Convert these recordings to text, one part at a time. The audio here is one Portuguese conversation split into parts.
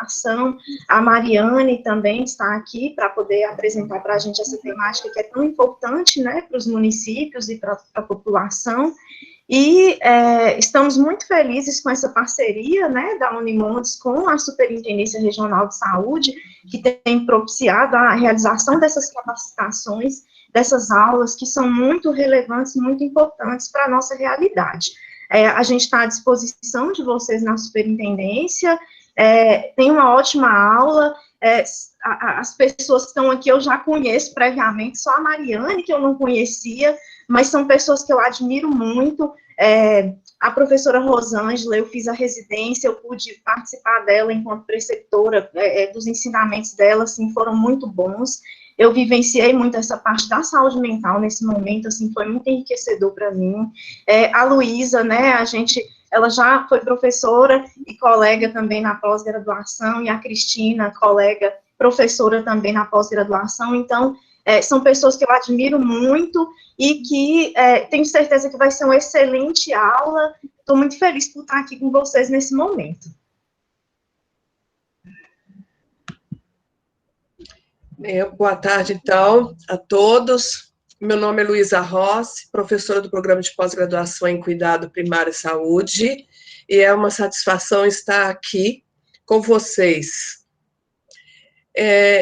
educação. A Mariane também está aqui para poder apresentar para a gente essa temática que é tão importante, né, para os municípios e para a população. E estamos muito felizes com essa parceria, né, da Unimontes com a Superintendência Regional de Saúde, que tem propiciado a realização dessas capacitações, dessas aulas, que são muito relevantes, muito importantes para a nossa realidade. A gente está à disposição de vocês na superintendência, tem uma ótima aula, as pessoas que estão aqui eu já conheço previamente, só a Mariane que eu não conhecia, mas são pessoas que eu admiro muito, a professora Rosângela, eu fiz a residência, eu pude participar dela enquanto preceptora, dos ensinamentos dela, assim, foram muito bons. Eu vivenciei muito essa parte da saúde mental nesse momento, assim, foi muito enriquecedor para mim. A Luísa, né, ela já foi professora e colega também na pós-graduação, e a Cristina, colega, professora também na pós-graduação, então, são pessoas que eu admiro muito e que tenho certeza que vai ser uma excelente aula. Estou muito feliz por estar aqui com vocês nesse momento. Boa tarde, então, a todos. Meu nome é Luísa Rossi, professora do Programa de Pós-Graduação em Cuidado Primário e Saúde, e é uma satisfação estar aqui com vocês.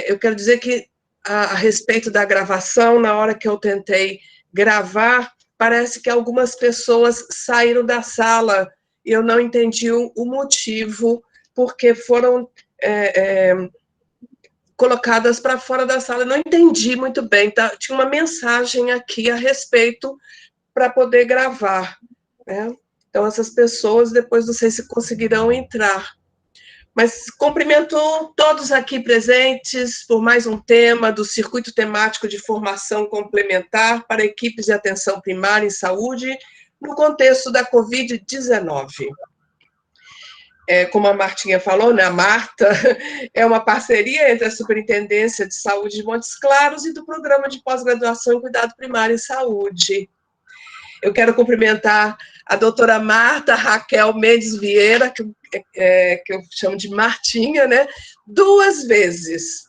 Eu quero dizer que, a respeito da gravação, na hora que eu tentei gravar, parece que algumas pessoas saíram da sala, e eu não entendi o motivo, porque foram colocadas para fora da sala, eu não entendi muito bem, tá? Tinha uma mensagem aqui a respeito para poder gravar, né? Então, essas pessoas, depois não sei se conseguirão entrar. Mas cumprimento todos aqui presentes por mais um tema do Circuito Temático de Formação Complementar para Equipes de Atenção Primária em Saúde, no contexto da Covid-19. Como a Martinha falou, né, a Marta, é uma parceria entre a Superintendência de Saúde de Montes Claros e do Programa de Pós-Graduação em Cuidado Primário em Saúde. Eu quero cumprimentar a doutora Marta Raquel Mendes Vieira, que eu chamo de Martinha, né, 2 vezes.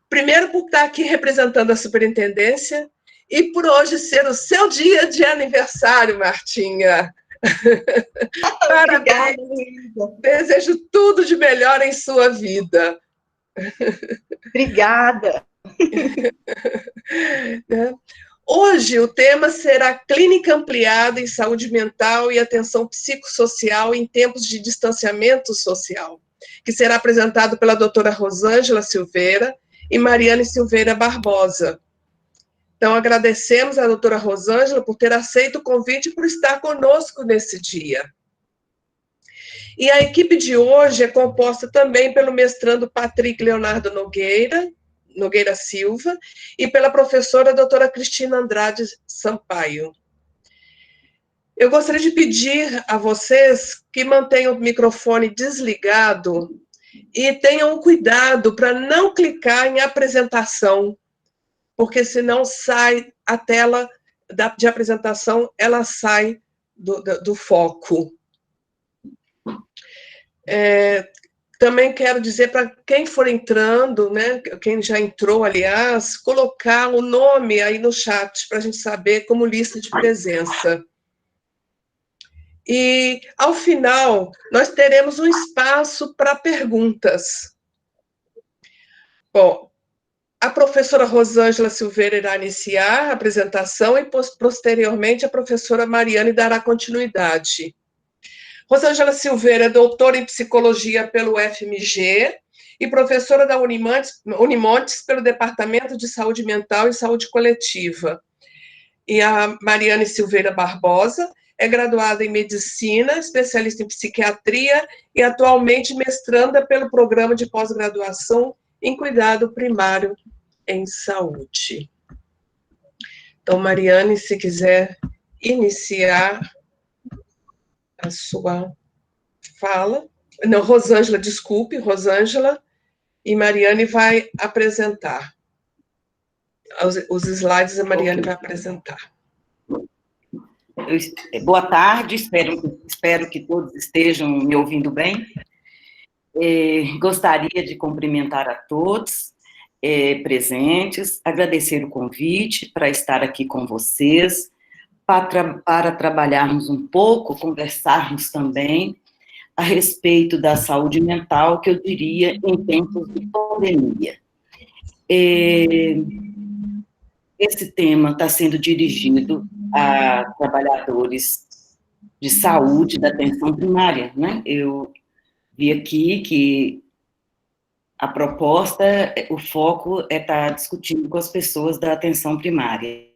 Primeiro, por estar aqui representando a Superintendência, e por hoje ser o seu dia de aniversário, Martinha. Parabéns. Obrigada, desejo tudo de melhor em sua vida. Obrigada. Hoje o tema será Clínica Ampliada em Saúde Mental e Atenção Psicossocial em Tempos de Distanciamento Social, que será apresentado pela doutora Rosângela Silveira e Mariane Silveira Barbosa. Então, agradecemos à doutora Rosângela por ter aceito o convite e por estar conosco nesse dia. E a equipe de hoje é composta também pelo mestrando Patrick Leonardo Nogueira Silva, e pela professora doutora Cristina Andrade Sampaio. Eu gostaria de pedir a vocês que mantenham o microfone desligado e tenham cuidado para não clicar em apresentação, porque senão sai a tela de apresentação, ela sai do foco. Também quero dizer para quem for entrando, né, quem já entrou, aliás, colocar o nome aí no chat, para a gente saber como lista de presença. E, ao final, nós teremos um espaço para perguntas. Bom, a professora Rosângela Silveira irá iniciar a apresentação e, posteriormente, a professora Mariane dará continuidade. Rosângela Silveira é doutora em psicologia pelo FMG e professora da Unimontes pelo Departamento de Saúde Mental e Saúde Coletiva. E a Mariane Silveira Barbosa é graduada em medicina, especialista em psiquiatria e atualmente mestranda pelo Programa de Pós-Graduação em Cuidado Primário em Saúde. Então, Mariane, se quiser iniciar a sua fala. Não, Rosângela, desculpe, Rosângela, e Mariane vai apresentar. Os slides a Mariane vai apresentar. Boa tarde, espero que todos estejam me ouvindo bem. Gostaria de cumprimentar a todos presentes, agradecer o convite para estar aqui com vocês, para trabalharmos um pouco, conversarmos também a respeito da saúde mental, que eu diria em tempos de pandemia. Esse tema está sendo dirigido a trabalhadores de saúde da atenção primária, né? Eu vi aqui que a proposta, o foco é estar discutindo com as pessoas da atenção primária,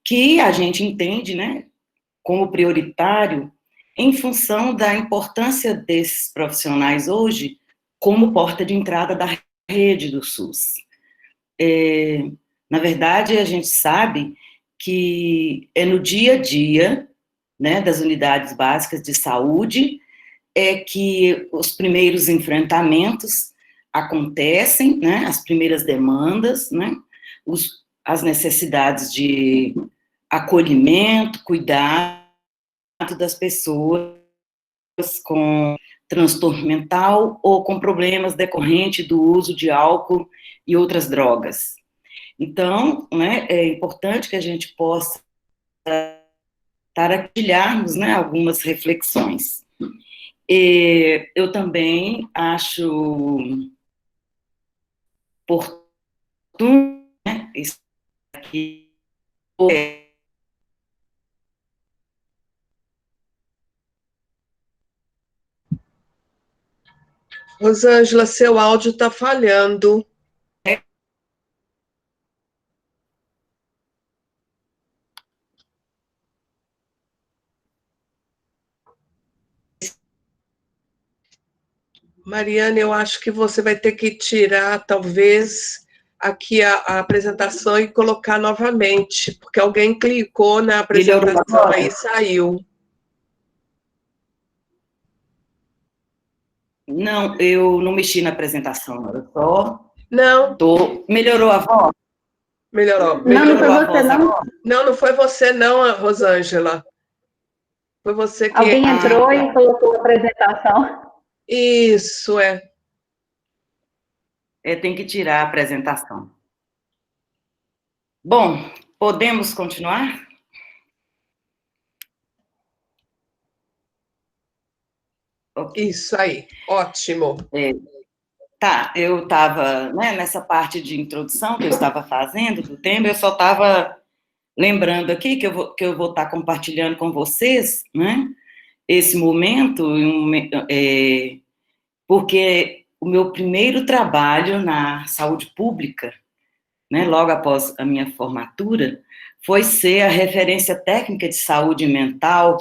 que a gente entende, né, como prioritário, em função da importância desses profissionais hoje como porta de entrada da rede do SUS. Na verdade, a gente sabe que é no dia a dia, né, das unidades básicas de saúde, que os primeiros enfrentamentos acontecem, né, as primeiras demandas, né, as necessidades de acolhimento, cuidado das pessoas com transtorno mental ou com problemas decorrentes do uso de álcool e outras drogas. Então, né, é importante que a gente possa partilharmos, né, algumas reflexões. Eu também acho oportuno, né, isso aqui, Rosângela, seu áudio está falhando. Mariana, eu acho que você vai ter que tirar, talvez, aqui a apresentação e colocar novamente, porque alguém clicou na apresentação aí e saiu. Não, eu não mexi na apresentação, eu só... Não. Melhorou a voz? Melhorou. Não foi você, não? Não foi você, não, Rosângela. Foi você que... Alguém entrou e colocou a apresentação. Isso, tem que tirar a apresentação. Bom, podemos continuar? Okay. Isso aí, ótimo. Tá, eu estava, né, nessa parte de introdução que eu estava fazendo do tema, eu só estava lembrando aqui que eu vou estar compartilhando com vocês, né, esse momento, porque o meu primeiro trabalho na saúde pública, né, logo após a minha formatura, foi ser a referência técnica de saúde mental,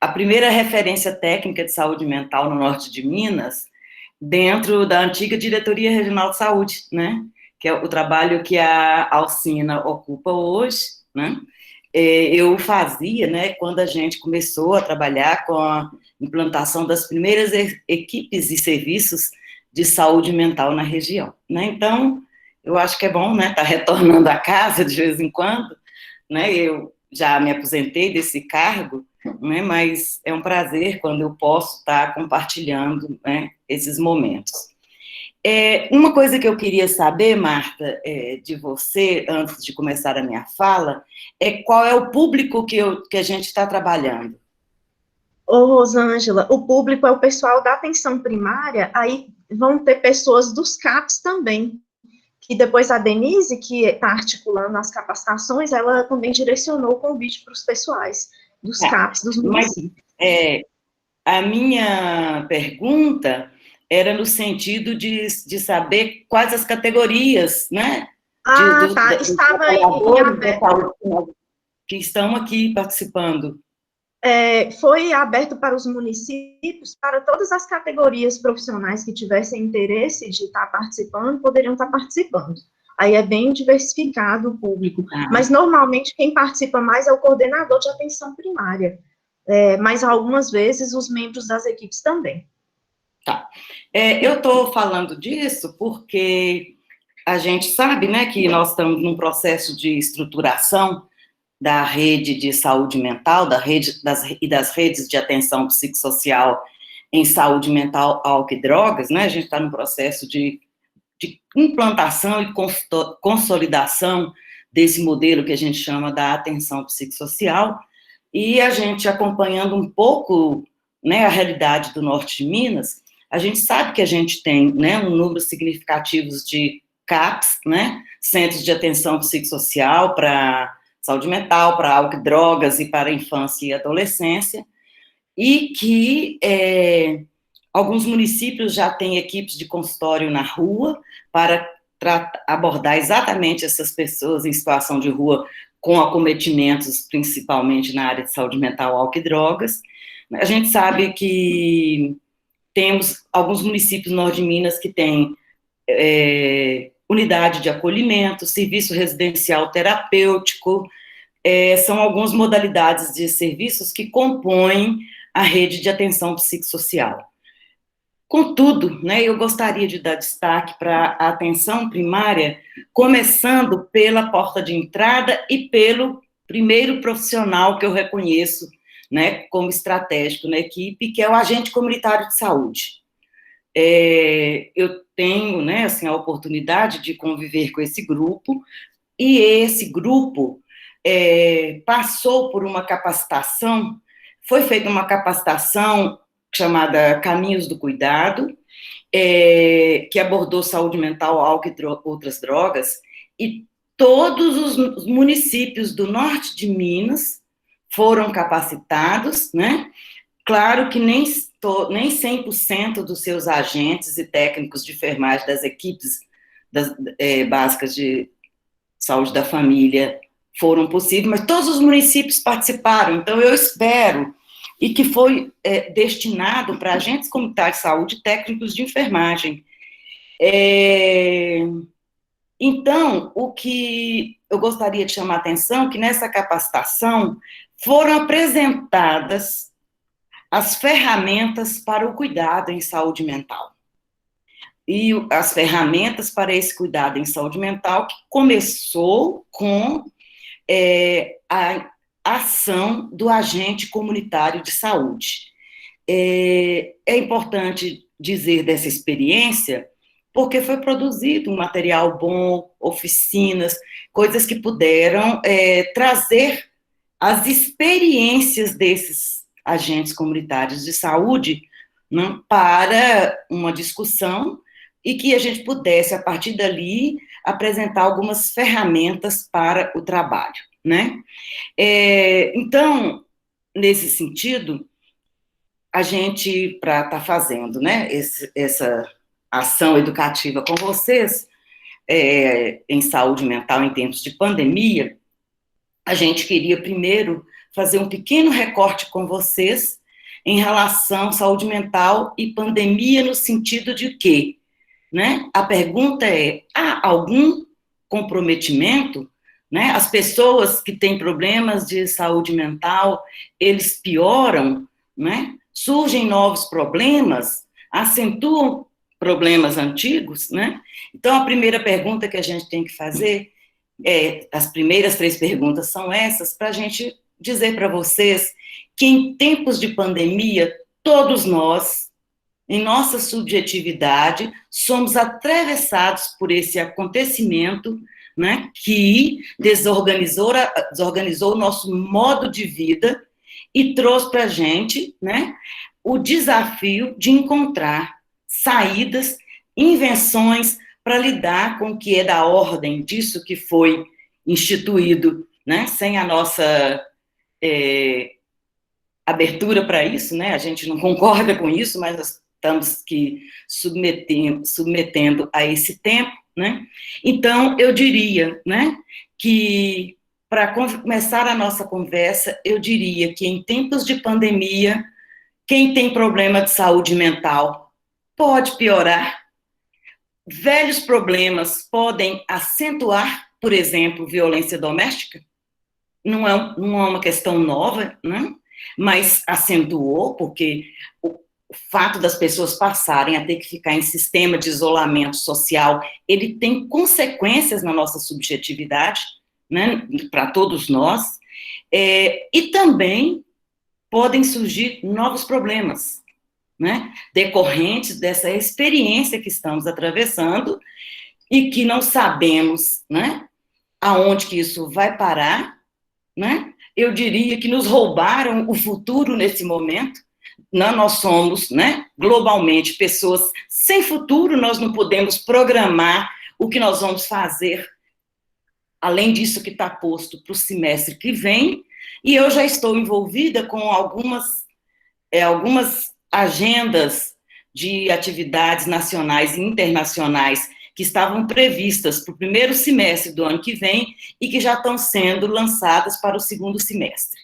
a primeira referência técnica de saúde mental no norte de Minas, dentro da antiga Diretoria Regional de Saúde, né, que é o trabalho que a Alcina ocupa hoje, né, eu fazia, né, quando a gente começou a trabalhar com a implantação das primeiras equipes e serviços de saúde mental na região, né, então, eu acho que é bom, né, estar retornando à casa de vez em quando, né, eu já me aposentei desse cargo, né, mas é um prazer quando eu posso estar compartilhando, né, esses momentos. Uma coisa que eu queria saber, Marta, de você, antes de começar a minha fala, qual é o público que a gente está trabalhando? Ô, Rosângela, o público é o pessoal da atenção primária, aí vão ter pessoas dos CAPs também, que depois a Denise, que está articulando as capacitações, ela também direcionou o convite para os pessoais dos CAPs, dos municípios. A minha pergunta era no sentido de saber quais as categorias, né? Tá, estava em aberto. Que estão aqui participando. Foi aberto para os municípios, para todas as categorias profissionais que tivessem interesse de estar participando, poderiam estar participando. Aí é bem diversificado o público. Mas, normalmente, quem participa mais é o coordenador de atenção primária. Mas, algumas vezes, os membros das equipes também. Tá. Eu estou falando disso porque a gente sabe, né, que nós estamos num processo de estruturação da rede de saúde mental, das redes de atenção psicossocial em saúde mental, álcool e drogas, né? A gente está no processo de implantação e consolidação desse modelo que a gente chama da atenção psicossocial, e a gente acompanhando um pouco, né, a realidade do norte de Minas, a gente sabe que a gente tem, né, um número significativo de CAPs, né, Centros de Atenção Psicossocial para saúde mental, para álcool e drogas e para infância e adolescência, e que alguns municípios já têm equipes de consultório na rua para abordar exatamente essas pessoas em situação de rua com acometimentos, principalmente na área de saúde mental, álcool e drogas. A gente sabe que temos alguns municípios no norte de Minas que têm unidade de acolhimento, serviço residencial terapêutico, são algumas modalidades de serviços que compõem a rede de atenção psicossocial. Contudo, né, eu gostaria de dar destaque para a atenção primária, começando pela porta de entrada e pelo primeiro profissional que eu reconheço, né, como estratégico na equipe, que é o agente comunitário de saúde. Eu tenho, né, assim, a oportunidade de conviver com esse grupo, e esse grupo passou por uma capacitação, foi feita uma capacitação chamada Caminhos do Cuidado, que abordou saúde mental, álcool e outras drogas, e todos os municípios do norte de Minas foram capacitados, né? Claro que nem 100% dos seus agentes e técnicos de enfermagem das equipes básicas de saúde da família foram possíveis, mas todos os municípios participaram, então eu espero, e que foi destinado para agentes comunitários de saúde e técnicos de enfermagem. Então, o que eu gostaria de chamar a atenção, que nessa capacitação foram apresentadas as ferramentas para o cuidado em saúde mental. E as ferramentas para esse cuidado em saúde mental, que começou com a ação do agente comunitário de saúde. É importante dizer dessa experiência, porque foi produzido um material bom, oficinas, coisas que puderam trazer as experiências desses agentes comunitários de saúde, né, para uma discussão, e que a gente pudesse, a partir dali, apresentar algumas ferramentas para o trabalho, né? Então, nesse sentido, a gente, para estar fazendo, né, essa ação educativa com vocês, em saúde mental em tempos de pandemia, a gente queria primeiro fazer um pequeno recorte com vocês em relação à saúde mental e pandemia no sentido de quê? Né? A pergunta é, há algum comprometimento? Né? As pessoas que têm problemas de saúde mental, eles pioram, né? Surgem novos problemas, acentuam problemas antigos, né? Então, a primeira pergunta que a gente tem que fazer as primeiras 3 perguntas são essas, para a gente dizer para vocês que em tempos de pandemia, todos nós, em nossa subjetividade, somos atravessados por esse acontecimento, né, que desorganizou o nosso modo de vida e trouxe para a gente, né, o desafio de encontrar saídas, invenções para lidar com o que é da ordem disso que foi instituído, né, sem a nossa abertura para isso, né, a gente não concorda com isso, mas nós estamos que submetendo a esse tempo, né? Então, eu diria, né, que para começar a nossa conversa, eu diria que em tempos de pandemia, quem tem problema de saúde mental pode piorar, velhos problemas podem acentuar, por exemplo, violência doméstica, não é uma questão nova, né? Mas acentuou, porque o fato das pessoas passarem a ter que ficar em sistema de isolamento social, ele tem consequências na nossa subjetividade, né, para todos nós, e também podem surgir novos problemas, né, decorrentes dessa experiência que estamos atravessando e que não sabemos, né, aonde que isso vai parar, né? Eu diria que nos roubaram o futuro nesse momento. Nós somos, né, globalmente, pessoas sem futuro, nós não podemos programar o que nós vamos fazer, além disso que está posto para o semestre que vem, e eu já estou envolvida com algumas agendas de atividades nacionais e internacionais que estavam previstas para o primeiro semestre do ano que vem e que já estão sendo lançadas para o segundo semestre.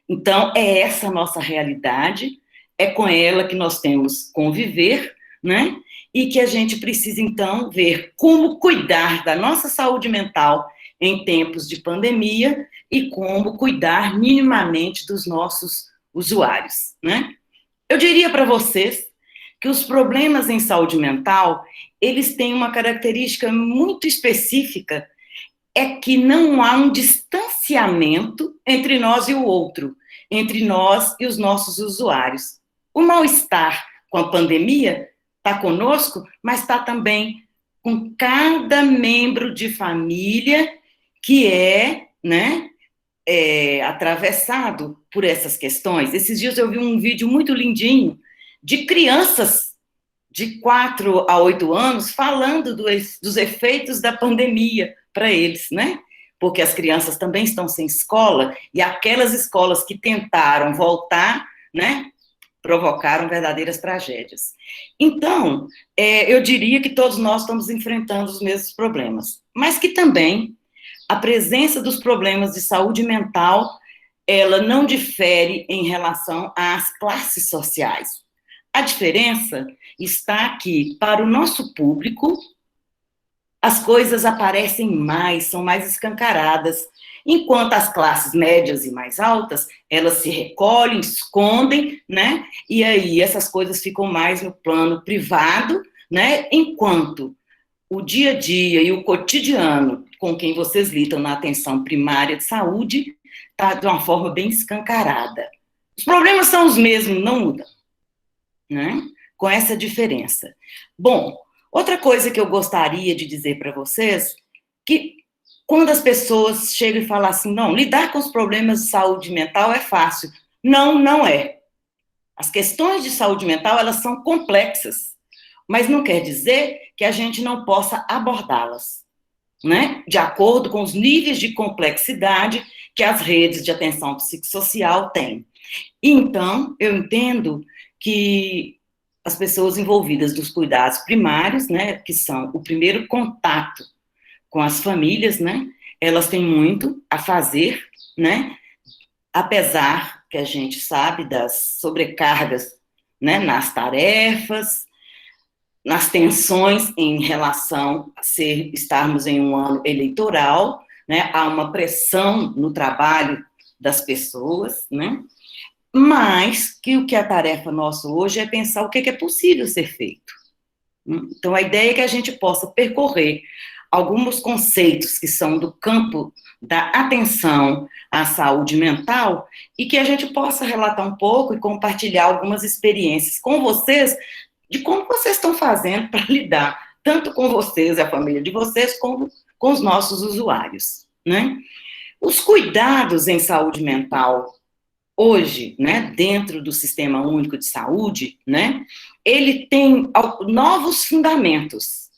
Então, é essa a nossa realidade, é com ela que nós temos que conviver, né? E que a gente precisa, então, ver como cuidar da nossa saúde mental em tempos de pandemia e como cuidar minimamente dos nossos usuários, né? Eu diria para vocês que os problemas em saúde mental, eles têm uma característica muito específica, é que não há um distanciamento entre nós e o outro, entre nós e os nossos usuários. O mal-estar com a pandemia está conosco, mas está também com cada membro de família que né, atravessado por essas questões. Esses dias eu vi um vídeo muito lindinho de crianças de 4 a 8 anos falando dos efeitos da pandemia para eles, né? Porque as crianças também estão sem escola, e aquelas escolas que tentaram voltar, né, provocaram verdadeiras tragédias. Então, eu diria que todos nós estamos enfrentando os mesmos problemas, mas que também a presença dos problemas de saúde mental, ela não difere em relação às classes sociais. A diferença está aqui, para o nosso público, as coisas aparecem mais, são mais escancaradas, enquanto as classes médias e mais altas, elas se recolhem, escondem, né? E aí essas coisas ficam mais no plano privado, né? Enquanto o dia a dia e o cotidiano com quem vocês lidam na atenção primária de saúde está de uma forma bem escancarada. Os problemas são os mesmos, não mudam, né? Com essa diferença. Bom, outra coisa que eu gostaria de dizer para vocês, que quando as pessoas chegam e falam assim, não, lidar com os problemas de saúde mental é fácil. Não, não é. As questões de saúde mental, elas são complexas, mas não quer dizer que a gente não possa abordá-las, né? De acordo com os níveis de complexidade que as redes de atenção psicossocial têm. Então, eu entendo que as pessoas envolvidas nos cuidados primários, né, que são o primeiro contato com as famílias, né, elas têm muito a fazer, né, apesar que a gente sabe das sobrecargas, né, nas tarefas, nas tensões em relação a estarmos em um ano eleitoral, né, há uma pressão no trabalho das pessoas, né, mas que o que a tarefa nossa hoje é pensar o que é possível ser feito. Então, a ideia é que a gente possa percorrer alguns conceitos que são do campo da atenção à saúde mental e que a gente possa relatar um pouco e compartilhar algumas experiências com vocês de como vocês estão fazendo para lidar tanto com vocês e a família de vocês como com os nossos usuários, né? Os cuidados em saúde mental hoje, né, dentro do Sistema Único de Saúde, né, ele tem novos fundamentos,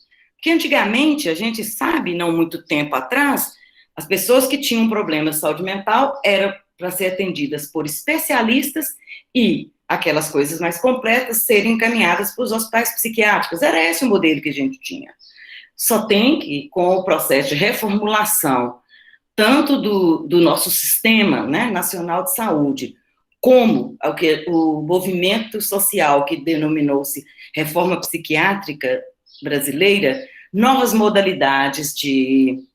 que antigamente, a gente sabe, não muito tempo atrás, as pessoas que tinham problemas de saúde mental eram para ser atendidas por especialistas e aquelas coisas mais completas serem encaminhadas para os hospitais psiquiátricos. Era esse o modelo que a gente tinha. Só tem que, com o processo de reformulação tanto do nosso sistema, né, nacional de saúde, como o movimento social que denominou-se Reforma Psiquiátrica Brasileira, novas modalidades de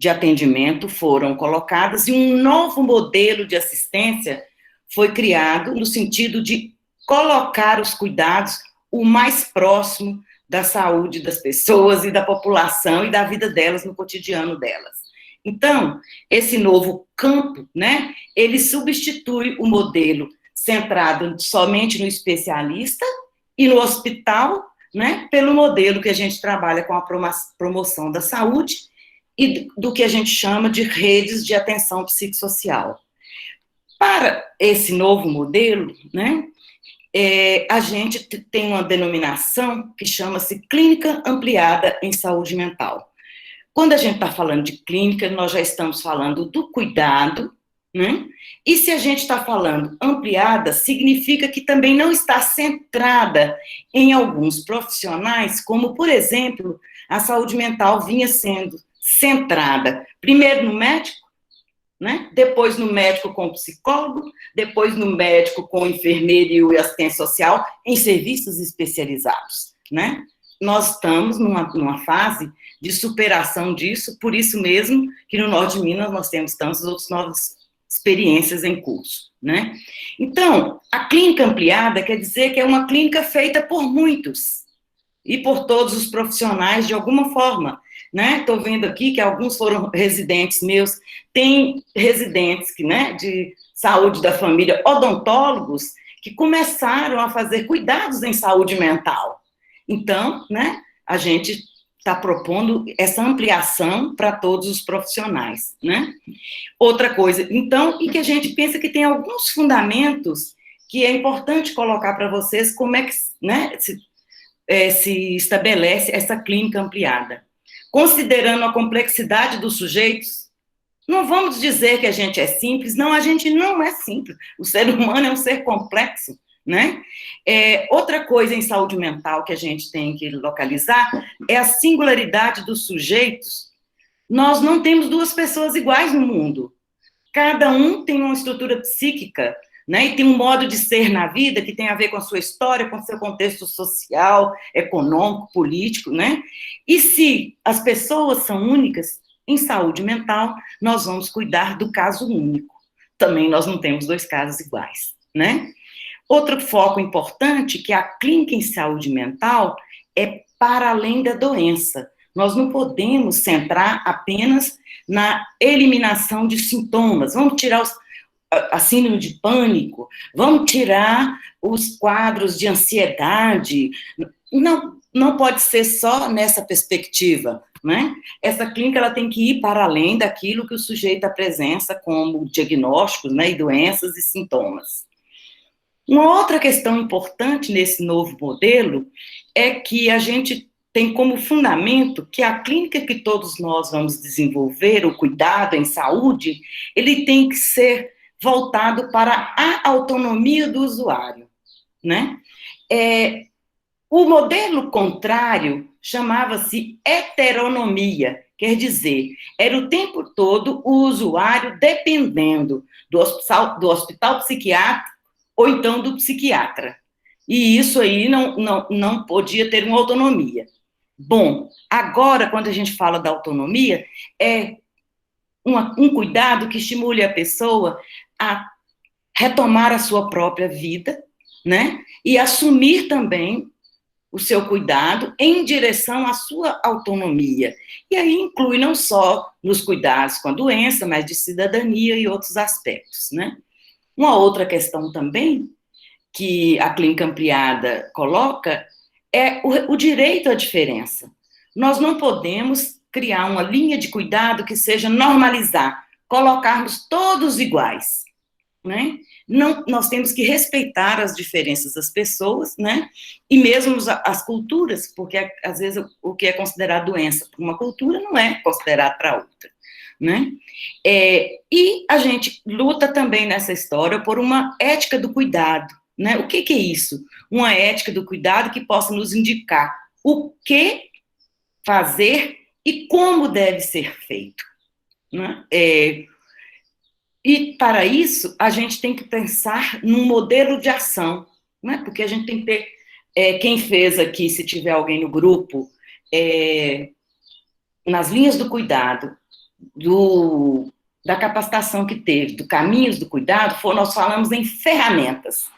atendimento foram colocadas e um novo modelo de assistência foi criado no sentido de colocar os cuidados o mais próximo da saúde das pessoas e da população e da vida delas no cotidiano delas. Então, esse novo campo, né, ele substitui o modelo centrado somente no especialista e no hospital, né, pelo modelo que a gente trabalha com a promoção da saúde e do que a gente chama de redes de atenção psicossocial. Para esse novo modelo, né, a gente tem uma denominação que chama-se Clínica Ampliada em Saúde Mental. Quando a gente está falando de clínica, nós já estamos falando do cuidado, né? E se a gente está falando ampliada, significa que também não está centrada em alguns profissionais, como, por exemplo, a saúde mental vinha sendo centrada primeiro no médico, né? Depois no médico com o psicólogo, depois no médico com o enfermeiro e o assistente social, em serviços especializados, né? Nós estamos numa fase de superação disso, por isso mesmo que no Norte de Minas nós temos tantas outras novas experiências em curso, né? Então, a clínica ampliada quer dizer que é uma clínica feita por muitos e por todos os profissionais de alguma forma, né? Estou vendo aqui que alguns foram residentes meus, tem residentes que, né, de saúde da família, odontólogos, que começaram a fazer cuidados em saúde mental. Então, né, a gente está propondo essa ampliação para todos os profissionais, né? Outra coisa, então, e que a gente pensa que tem alguns fundamentos que é importante colocar para vocês como é que, né, se estabelece essa clínica ampliada. Considerando a complexidade dos sujeitos, não vamos dizer que a gente é simples, não, a gente não é simples. O ser humano é um ser complexo, né? Outra coisa em saúde mental que a gente tem que localizar é a singularidade dos sujeitos. Nós não temos duas pessoas iguais no mundo. Cada um tem uma estrutura psíquica, né? E tem um modo de ser na vida que tem a ver com a sua história, com o seu contexto social, econômico, político, né? E se as pessoas são únicas, em saúde mental, nós vamos cuidar do caso único. Também nós não temos dois casos iguais, né? Outro foco importante, que a clínica em saúde mental é para além da doença. Nós não podemos centrar apenas na eliminação de sintomas. Vamos tirar a síndrome de pânico, vamos tirar os quadros de ansiedade. Não pode ser só nessa perspectiva, né? Essa clínica ela tem que ir para além daquilo que o sujeito apresenta como diagnósticos, né, e doenças e sintomas. Uma outra questão importante nesse novo modelo é que a gente tem como fundamento que a clínica que todos nós vamos desenvolver, o cuidado em saúde, ele tem que ser voltado para a autonomia do usuário, né? O modelo contrário chamava-se heteronomia, quer dizer, era o tempo todo o usuário dependendo do hospital psiquiátrico ou então do psiquiatra. E isso aí não podia ter uma autonomia. Bom, agora, quando a gente fala da autonomia, é um cuidado que estimule a pessoa a retomar a sua própria vida, né? E assumir também o seu cuidado em direção à sua autonomia. E aí inclui não só nos cuidados com a doença, mas de cidadania e outros aspectos, né? Uma outra questão também que a clínica ampliada coloca é o direito à diferença. Nós não podemos criar uma linha de cuidado que seja normalizar, colocarmos todos iguais, né? Não, nós temos que respeitar as diferenças das pessoas, né? E mesmo as culturas, porque às vezes o que é considerado doença para uma cultura não é considerado para outra, né? E a gente luta também nessa história por uma ética do cuidado, né? O que é isso? Uma ética do cuidado que possa nos indicar o que fazer e como deve ser feito, né? E, para isso, a gente tem que pensar num modelo de ação, né? Porque a gente tem que ter, quem fez aqui, se tiver alguém no grupo, nas linhas do cuidado, da capacitação que teve, do caminhos do cuidado, nós falamos em ferramentas.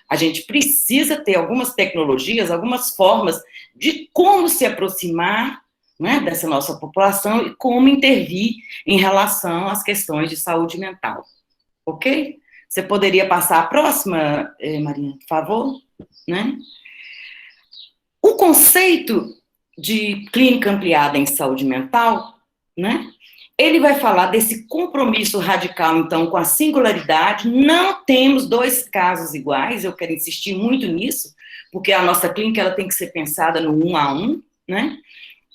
A gente precisa ter algumas tecnologias, algumas formas de como se aproximar, né, dessa nossa população e como intervir em relação às questões de saúde mental. Ok? Você poderia passar a próxima, Marinha, por favor? Né? O conceito de clínica ampliada em saúde mental, né? Ele vai falar desse compromisso radical, então, com a singularidade. Não temos dois casos iguais, eu quero insistir muito nisso, porque a nossa clínica ela tem que ser pensada no 1 a 1, né?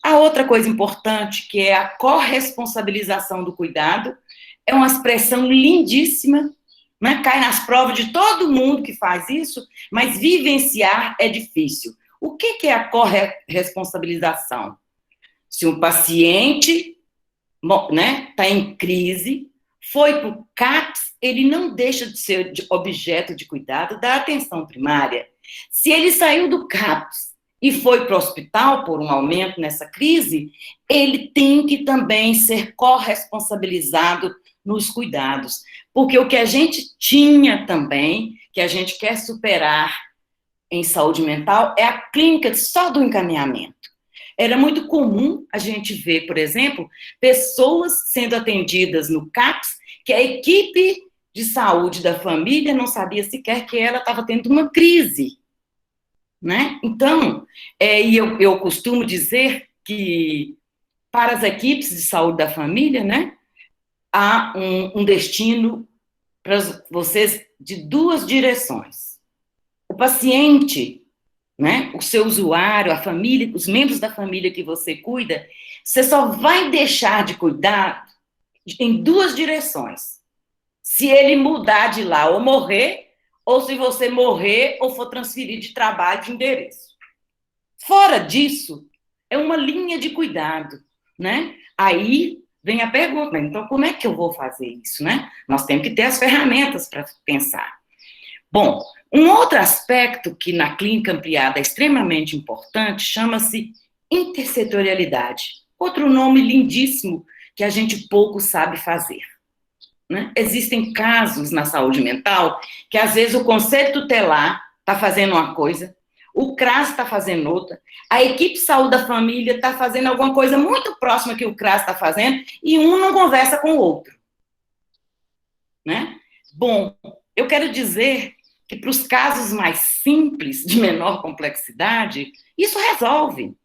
A outra coisa importante, que é a corresponsabilização do cuidado, é uma expressão lindíssima, né? Cai nas provas de todo mundo que faz isso, mas vivenciar é difícil. O que é a corresponsabilização? Se um paciente, né, está em crise, foi para o CAPS, ele não deixa de ser objeto de cuidado da atenção primária. Se ele saiu do CAPS e foi para o hospital por um aumento nessa crise, ele tem que também ser corresponsabilizado nos cuidados. Porque o que a gente tinha também, que a gente quer superar em saúde mental, é a clínica só do encaminhamento. Era muito comum a gente ver, por exemplo, pessoas sendo atendidas no CAPS, que a equipe de saúde da família não sabia sequer que ela estava tendo uma crise, né? Então, e eu costumo dizer que para as equipes de saúde da família, né, há um destino para vocês de duas direções. O paciente, né, o seu usuário, a família, os membros da família que você cuida, você só vai deixar de cuidar em duas direções. Se ele mudar de lá ou morrer, ou se você morrer ou for transferido de trabalho, de endereço. Fora disso, é uma linha de cuidado, né? Aí vem a pergunta, então como é que eu vou fazer isso, né? Nós temos que ter as ferramentas para pensar. Bom, um outro aspecto que na clínica ampliada é extremamente importante chama-se intersetorialidade. Outro nome lindíssimo que a gente pouco sabe fazer, né? Existem casos na saúde mental que às vezes o conselho tutelar está fazendo uma coisa, o CRAS está fazendo outra, a equipe de saúde da família está fazendo alguma coisa muito próxima que o CRAS está fazendo e um não conversa com o outro, né? Bom, eu quero dizer que para os casos mais simples, de menor complexidade, isso resolve.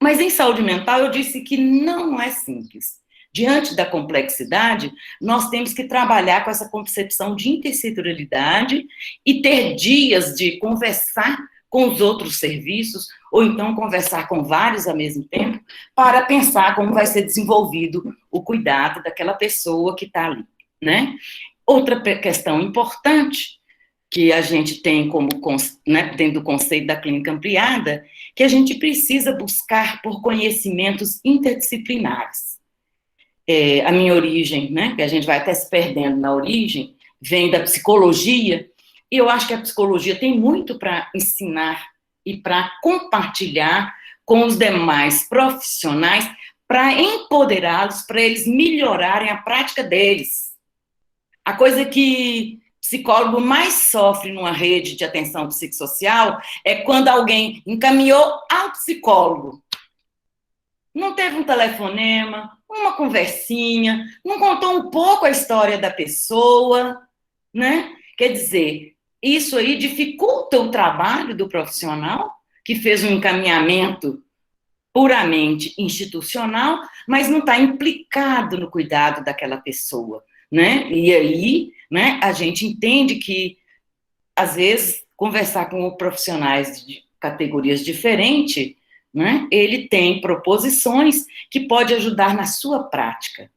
Mas em saúde mental eu disse que não é simples. Diante da complexidade, nós temos que trabalhar com essa concepção de intersetorialidade e ter dias de conversar com os outros serviços, ou então conversar com vários ao mesmo tempo, para pensar como vai ser desenvolvido o cuidado daquela pessoa que está ali, né? Outra questão importante que a gente tem como, né, dentro do conceito da clínica ampliada, que a gente precisa buscar por conhecimentos interdisciplinares. A minha origem, né, que a gente vai até se perdendo na origem, vem da psicologia, e eu acho que a psicologia tem muito para ensinar e para compartilhar com os demais profissionais, para empoderá-los, para eles melhorarem a prática deles. A coisa que psicólogo mais sofre numa rede de atenção psicossocial é quando alguém encaminhou ao psicólogo. Não teve um telefonema, uma conversinha, não contou um pouco a história da pessoa, né? Quer dizer, isso aí dificulta o trabalho do profissional que fez um encaminhamento puramente institucional, mas não está implicado no cuidado daquela pessoa, né? E aí, né, a gente entende que, às vezes, conversar com profissionais de categorias diferentes, né, ele tem proposições que pode ajudar na sua prática,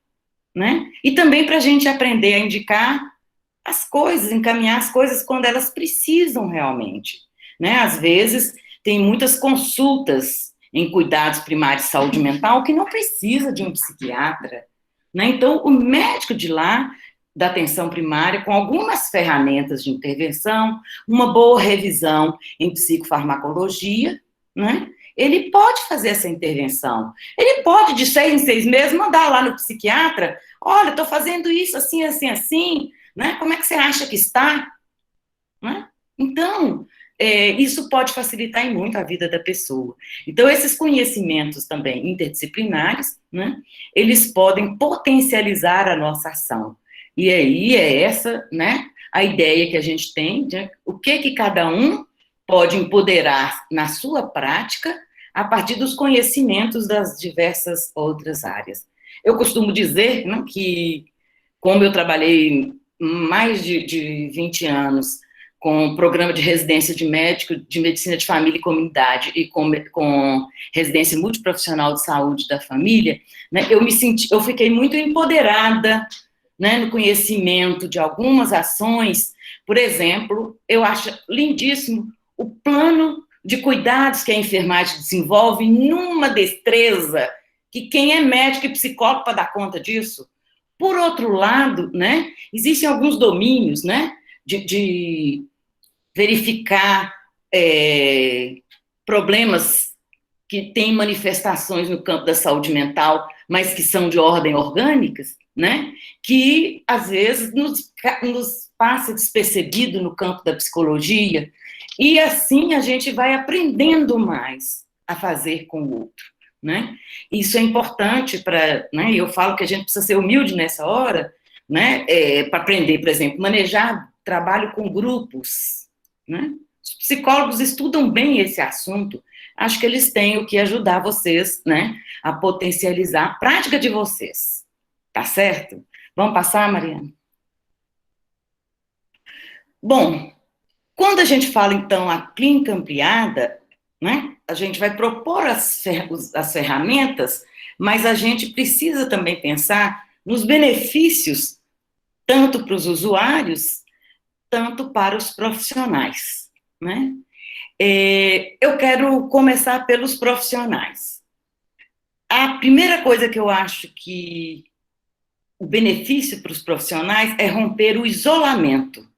né? E também para a gente aprender a indicar as coisas, encaminhar as coisas quando elas precisam realmente, né? Às vezes, tem muitas consultas em cuidados primários de saúde mental que não precisa de um psiquiatra, né? Então, o médico de lá, da atenção primária, com algumas ferramentas de intervenção, uma boa revisão em psicofarmacologia, né? Ele pode fazer essa intervenção. Ele pode, de 6 em 6 meses, mandar lá no psiquiatra, olha, estou fazendo isso assim, assim, assim, né? Como é que você acha que está? Né? Então, isso pode facilitar muito a vida da pessoa. Então, esses conhecimentos também interdisciplinares, né, eles podem potencializar a nossa ação. E aí é essa, né, a ideia que a gente tem de o que cada um pode empoderar na sua prática a partir dos conhecimentos das diversas outras áreas. Eu costumo dizer, né, que, como eu trabalhei mais de 20 anos com o programa de residência de médico de medicina de família e comunidade e com residência multiprofissional de saúde da família, né, eu fiquei muito empoderada, né, no conhecimento de algumas ações. Por exemplo, eu acho lindíssimo o plano de cuidados que a enfermagem desenvolve numa destreza que quem é médico e psicólogo para dar conta disso. Por outro lado, né, existem alguns domínios, né, de verificar problemas que têm manifestações no campo da saúde mental, mas que são de ordem orgânicas, né, que às vezes nos passa despercebido no campo da psicologia, e assim a gente vai aprendendo mais a fazer com o outro, né? Isso é importante para, né, eu falo que a gente precisa ser humilde nessa hora, né, para aprender, por exemplo, manejar trabalho com grupos, né? Os psicólogos estudam bem esse assunto, acho que eles têm o que ajudar vocês, né, a potencializar a prática de vocês, tá certo? Vamos passar, Mariana? Bom, quando a gente fala, então, a clínica ampliada, né, a gente vai propor as ferramentas, mas a gente precisa também pensar nos benefícios, tanto para os usuários, tanto para os profissionais, né? Eu quero começar pelos profissionais. A primeira coisa que eu acho que o benefício para os profissionais é romper o isolamento.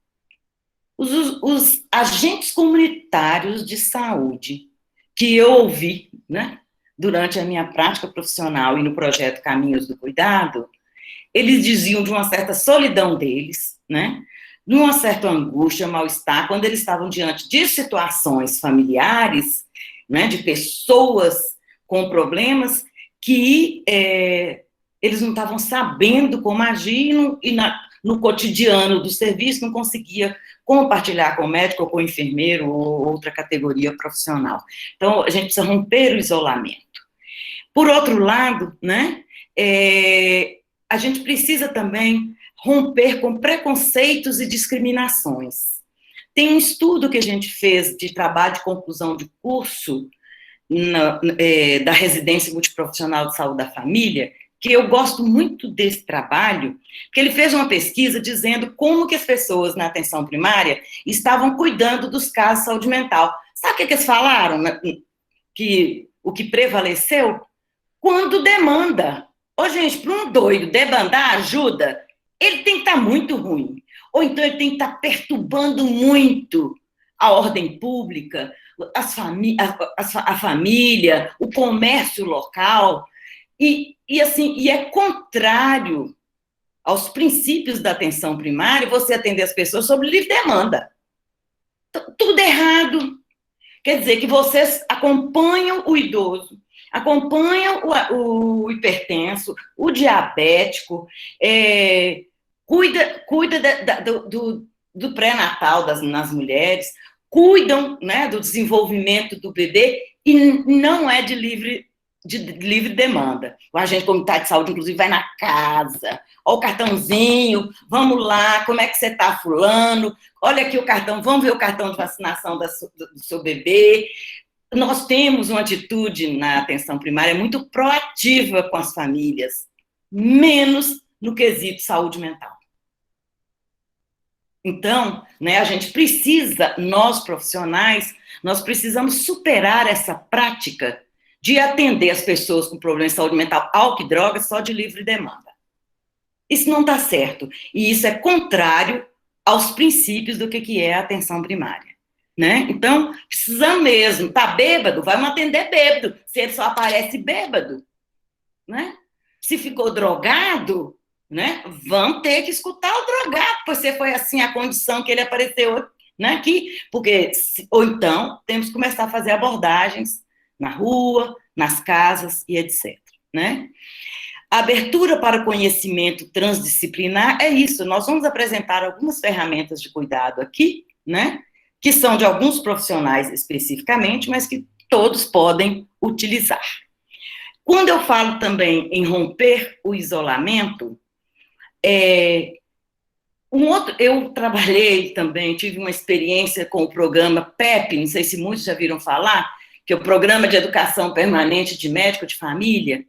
Os agentes comunitários de saúde que eu ouvi, né, durante a minha prática profissional e no projeto Caminhos do Cuidado, eles diziam de uma certa solidão deles, né, de uma certa angústia, mal-estar, quando eles estavam diante de situações familiares, né, de pessoas com problemas que eles não estavam sabendo como agir e no cotidiano do serviço não conseguia compartilhar com o médico ou com o enfermeiro ou outra categoria profissional. Então, a gente precisa romper o isolamento. Por outro lado, né, a gente precisa também romper com preconceitos e discriminações. Tem um estudo que a gente fez de trabalho de conclusão de curso da residência multiprofissional de saúde da família, que eu gosto muito desse trabalho, que ele fez uma pesquisa dizendo como que as pessoas na atenção primária estavam cuidando dos casos de saúde mental. Sabe o que eles falaram? Que o que prevaleceu? Quando demanda. Ô, gente, para um doido demandar ajuda, ele tem que estar muito ruim. Ou então ele tem que estar perturbando muito a ordem pública, a família, o comércio local. E é contrário aos princípios da atenção primária você atender as pessoas sob livre demanda. Tudo errado. Quer dizer que vocês acompanham o idoso, acompanham o hipertenso, o diabético, cuida do pré-natal nas mulheres, cuidam, né, do desenvolvimento do bebê e não é de livre demanda. O agente comunitário de saúde, inclusive, vai na casa, ó o cartãozinho, vamos lá, como é que você está, fulano? Olha aqui o cartão, vamos ver o cartão de vacinação do seu bebê. Nós temos uma atitude na atenção primária muito proativa com as famílias, menos no quesito saúde mental. Então, né, a gente precisa, nós profissionais, nós precisamos superar essa prática de atender as pessoas com problemas de saúde mental, álcool e drogas, só de livre demanda. Isso não está certo. E isso é contrário aos princípios do que é a atenção primária. Né? Então, precisa mesmo. Está bêbado? Vamos atender bêbado. Se ele só aparece bêbado. Né? Se ficou drogado, né? Vamos ter que escutar o drogado, porque foi assim a condição que ele apareceu, né, aqui. Ou então, temos que começar a fazer abordagens na rua, nas casas e etc. Né? A abertura para o conhecimento transdisciplinar é isso. Nós vamos apresentar algumas ferramentas de cuidado aqui, né, que são de alguns profissionais especificamente, mas que todos podem utilizar. Quando eu falo também em romper o isolamento, eu trabalhei também, tive uma experiência com o programa PEP, não sei se muitos já viram falar, que é o Programa de Educação Permanente de Médico de Família,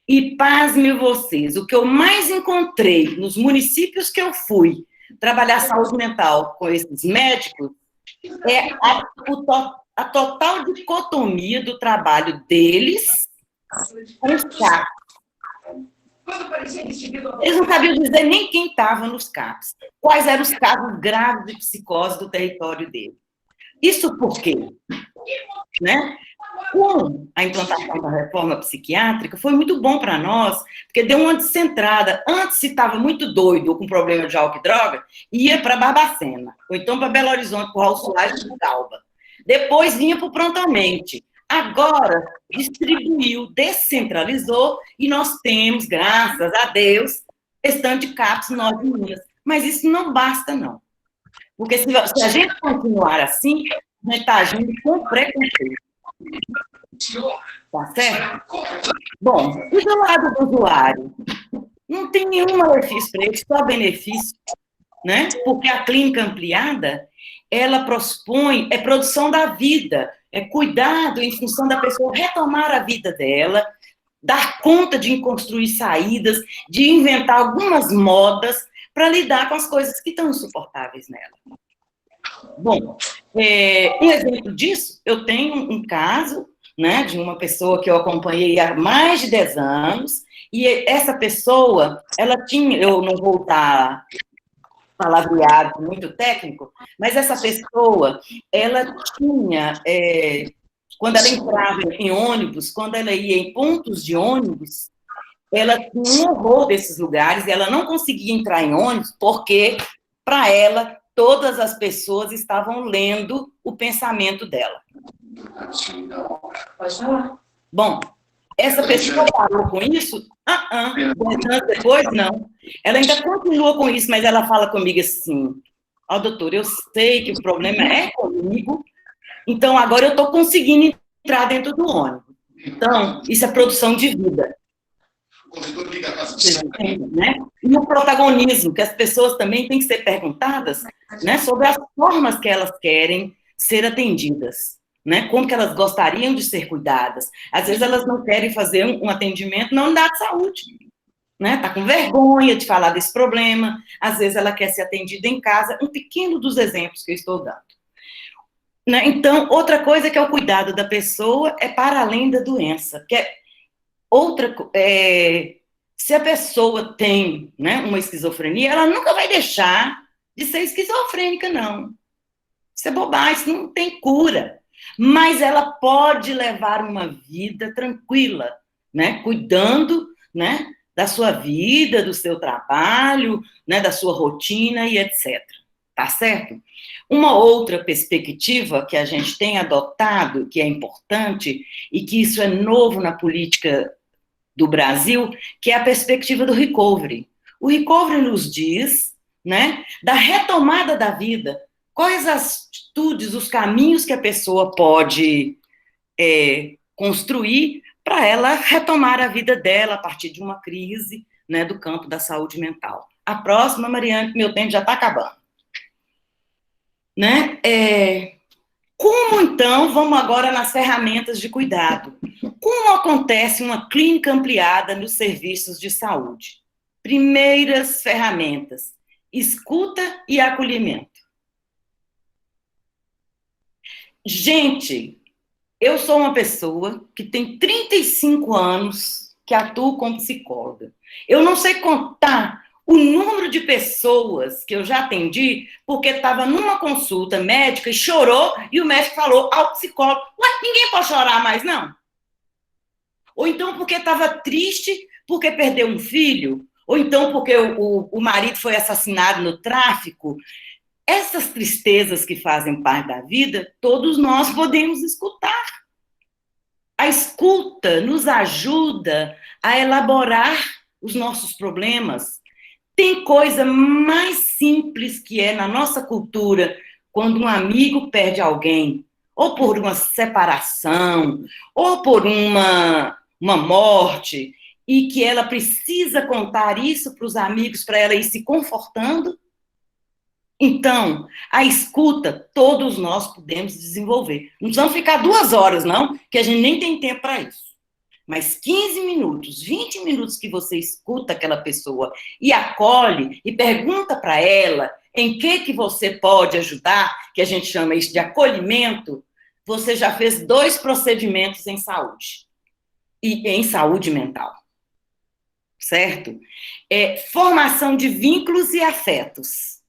e pasmem vocês, o que eu mais encontrei nos municípios que eu fui trabalhar saúde mental com esses médicos é a total dicotomia do trabalho deles com os CAPs. Eles não sabiam dizer nem quem estava nos CAPs, quais eram os casos graves de psicose do território dele. Isso por quê? Né? Com a implantação da reforma psiquiátrica, foi muito bom para nós, porque deu uma descentrada. Antes, se estava muito doido ou com problema de álcool e droga, ia para Barbacena, ou então para Belo Horizonte, para o Raul Soares e Galba. Depois vinha para o Prontamente. Agora, distribuiu, descentralizou, e nós temos, graças a Deus, estande de CAPS 9 Minas. Mas isso não basta, não. Porque se a gente continuar assim, a gente está agindo com preconceito. Tá certo? Bom, e do lado do usuário? Não tem nenhum malefício para ele, só benefício, né? Porque a clínica ampliada, ela propõe, produção da vida, cuidado em função da pessoa retomar a vida dela, dar conta de construir saídas, de inventar algumas modas para lidar com as coisas que estão insuportáveis nela. Bom, um exemplo disso, eu tenho um caso, né, de uma pessoa que eu acompanhei há mais de 10 anos, e essa pessoa, ela tinha, eu não vou estar palavreado muito técnico, mas essa pessoa, ela tinha, quando ela entrava em ônibus, quando ela ia em pontos de ônibus, ela tinha um horror desses lugares, e ela não conseguia entrar em ônibus, porque, para ela, todas as pessoas estavam lendo o pensamento dela. Pode falar. Bom, essa pessoa parou com isso? 10 anos depois, não. Ela ainda continua com isso, mas ela fala comigo assim, doutor, eu sei que o problema é comigo, então agora eu estou conseguindo entrar dentro do ônibus. Então, isso é produção de vida. Né? E o protagonismo, que as pessoas também têm que ser perguntadas, né, sobre as formas que elas querem ser atendidas, né, como que elas gostariam de ser cuidadas. Às vezes elas não querem fazer um atendimento na unidade de saúde, né, tá com vergonha de falar desse problema, às vezes ela quer ser atendida em casa, um pequeno dos exemplos que eu estou dando. Né? Então, outra coisa que é o cuidado da pessoa é para além da doença, que é se a pessoa tem, né, uma esquizofrenia, ela nunca vai deixar de ser esquizofrênica, não. Isso é bobagem, isso não tem cura. Mas ela pode levar uma vida tranquila, né, cuidando, né, da sua vida, do seu trabalho, né, da sua rotina e etc. Tá certo? Uma outra perspectiva que a gente tem adotado, que é importante, e que isso é novo na política do Brasil, que é a perspectiva do recovery. O recovery nos diz, né, da retomada da vida, quais as atitudes, os caminhos que a pessoa pode construir para ela retomar a vida dela a partir de uma crise, né, do campo da saúde mental. A próxima, Mariane, meu tempo já está acabando. Né? Como, então, vamos agora nas ferramentas de cuidado. Como acontece uma clínica ampliada nos serviços de saúde? Primeiras ferramentas, escuta e acolhimento. Gente, eu sou uma pessoa que tem 35 anos que atuo como psicóloga. Eu não sei contar o número de pessoas que eu já atendi porque estava numa consulta médica e chorou, e o médico falou ao psicólogo, ué, ninguém pode chorar mais, não? Ou então porque estava triste porque perdeu um filho, ou então porque o marido foi assassinado no tráfico. Essas tristezas que fazem parte da vida, todos nós podemos escutar. A escuta nos ajuda a elaborar os nossos problemas. Tem coisa mais simples que é, na nossa cultura, quando um amigo perde alguém, ou por uma separação, ou por uma morte, e que ela precisa contar isso para os amigos, para ela ir se confortando. Então, a escuta, todos nós podemos desenvolver. Não precisamos ficar 2 horas, não, que a gente nem tem tempo para isso. Mas 15 minutos, 20 minutos que você escuta aquela pessoa e acolhe e pergunta para ela em que você pode ajudar, que a gente chama isso de acolhimento, você já fez 2 procedimentos em saúde. E em saúde mental. Certo? Formação de vínculos e afetos.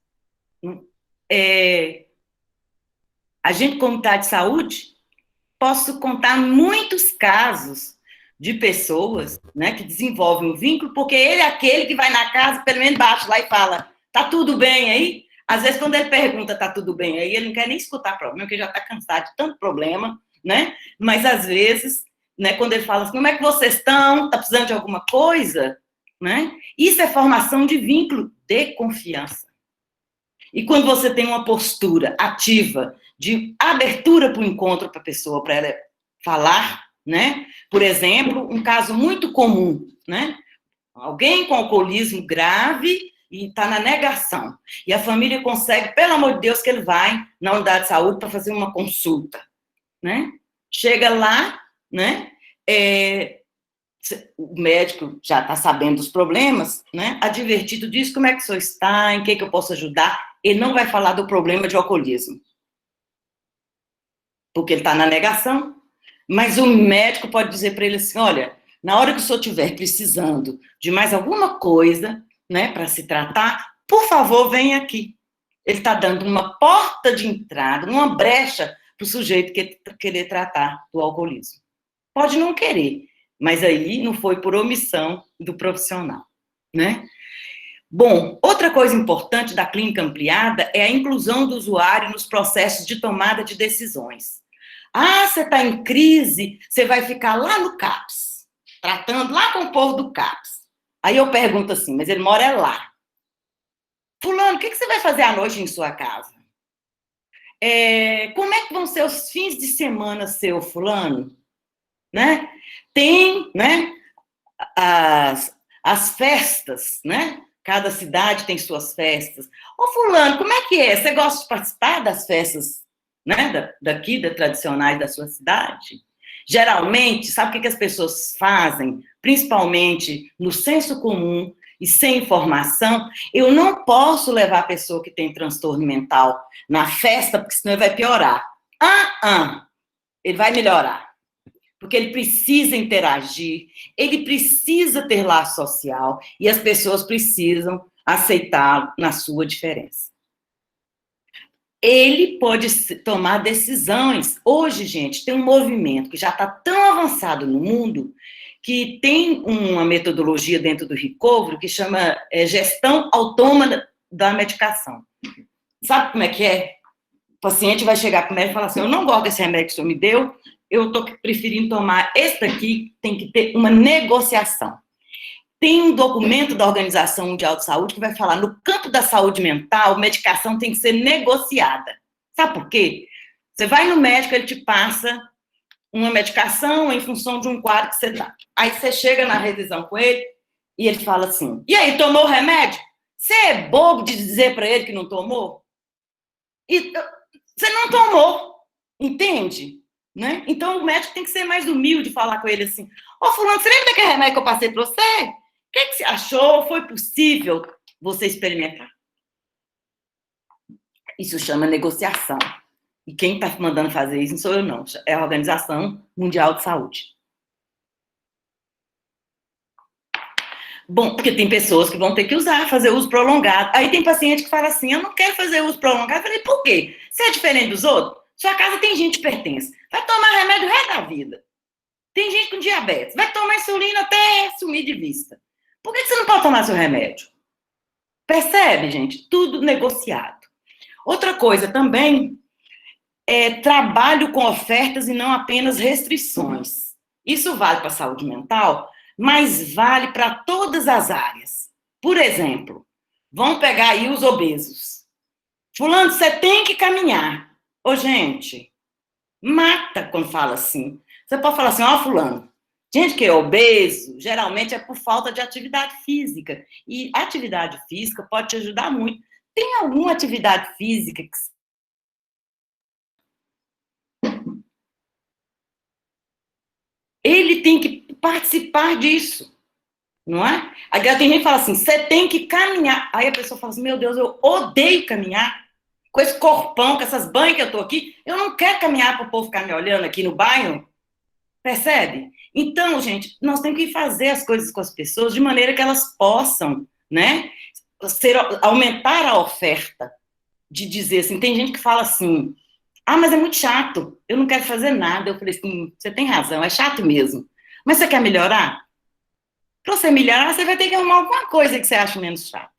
A gente, como está de saúde, posso contar muitos casos de pessoas, né, que desenvolvem um vínculo, porque ele é aquele que vai na casa, pelo menos embaixo lá e fala, tá tudo bem aí? Às vezes, quando ele pergunta, tá tudo bem aí, ele não quer nem escutar problema, porque já está cansado de tanto problema, né? Mas, às vezes, né, quando ele fala assim, como é que vocês estão? Tá precisando de alguma coisa? Né? Isso é formação de vínculo de confiança. E quando você tem uma postura ativa, de abertura para o encontro para a pessoa, para ela falar, né? Por exemplo, um caso muito comum, né? Alguém com alcoolismo grave e está na negação. E a família consegue, pelo amor de Deus, que ele vai na unidade de saúde para fazer uma consulta, né? Chega lá, né? O médico já está sabendo dos problemas, né? Advertido disso, como é que o senhor está, em que eu posso ajudar? Ele não vai falar do problema de alcoolismo, porque ele está na negação, mas o médico pode dizer para ele assim, olha, na hora que o senhor estiver precisando de mais alguma coisa, né, para se tratar, por favor, venha aqui. Ele está dando uma porta de entrada, uma brecha para o sujeito querer tratar do alcoolismo. Pode não querer, mas aí não foi por omissão do profissional, né? Bom, outra coisa importante da clínica ampliada é a inclusão do usuário nos processos de tomada de decisões. Ah, você está em crise, você vai ficar lá no CAPS, tratando lá com o povo do CAPS. Aí eu pergunto assim, mas ele mora lá. Fulano, o que você vai fazer à noite em sua casa? Como é que vão ser os fins de semana, seu fulano? Né? Tem, né, as festas, né? Cada cidade tem suas festas. Ô, fulano, como é que é? Você gosta de participar das festas, né, daqui, tradicionais da sua cidade? Geralmente, sabe o que as pessoas fazem? Principalmente no senso comum e sem informação, eu não posso levar a pessoa que tem transtorno mental na festa, porque senão ele vai piorar. Ele vai melhorar. Porque ele precisa interagir, ele precisa ter laço social e as pessoas precisam aceitá-lo na sua diferença. Ele pode tomar decisões. Hoje, gente, tem um movimento que já está tão avançado no mundo que tem uma metodologia dentro do recovery que chama gestão autônoma da medicação. Sabe como é que é? O paciente vai chegar para o médico e falar assim, eu não gosto desse remédio que o senhor me deu, eu estou preferindo tomar esse daqui, tem que ter uma negociação. Tem um documento da Organização Mundial de Saúde que vai falar, no campo da saúde mental, medicação tem que ser negociada. Sabe por quê? Você vai no médico, ele te passa uma medicação em função de um quadro que você está. Aí você chega na revisão com ele e ele fala assim, e aí, tomou o remédio? Você é bobo de dizer para ele que não tomou? E você não tomou, entende? Né? Então, o médico tem que ser mais humilde e falar com ele assim, ô, fulano, você lembra daquele remédio que eu passei para você? O que você achou? Foi possível você experimentar? Isso chama negociação. E quem está mandando fazer isso não sou eu, não. É a Organização Mundial de Saúde. Bom, porque tem pessoas que vão ter que fazer uso prolongado. Aí tem paciente que fala assim, eu não quero fazer uso prolongado. Eu falei, por quê? Você é diferente dos outros? Sua casa tem gente que pertence. Vai tomar remédio o resto da vida. Tem gente com diabetes. Vai tomar insulina até sumir de vista. Por que você não pode tomar seu remédio? Percebe, gente? Tudo negociado. Outra coisa também é trabalho com ofertas e não apenas restrições. Isso vale para a saúde mental, mas vale para todas as áreas. Por exemplo, vamos pegar aí os obesos. fulano, você tem que caminhar. Ô, gente, mata quando fala assim. Você pode falar assim, ó, fulano, gente que é obeso, geralmente é por falta de atividade física. E atividade física pode te ajudar muito. Tem alguma atividade física que ele tem que participar disso, não é? Aí tem gente que fala assim, você tem que caminhar. Aí a pessoa fala assim, meu Deus, eu odeio caminhar. Com esse corpão, com essas banhas que eu tô aqui, eu não quero caminhar para o povo ficar me olhando aqui no bairro. Percebe? Então, gente, nós temos que fazer as coisas com as pessoas de maneira que elas possam, né, aumentar a oferta. De dizer assim, tem gente que fala assim, ah, mas é muito chato, eu não quero fazer nada. Eu falei assim, você tem razão, é chato mesmo. Mas você quer melhorar? Para você melhorar, você vai ter que arrumar alguma coisa que você acha menos chato.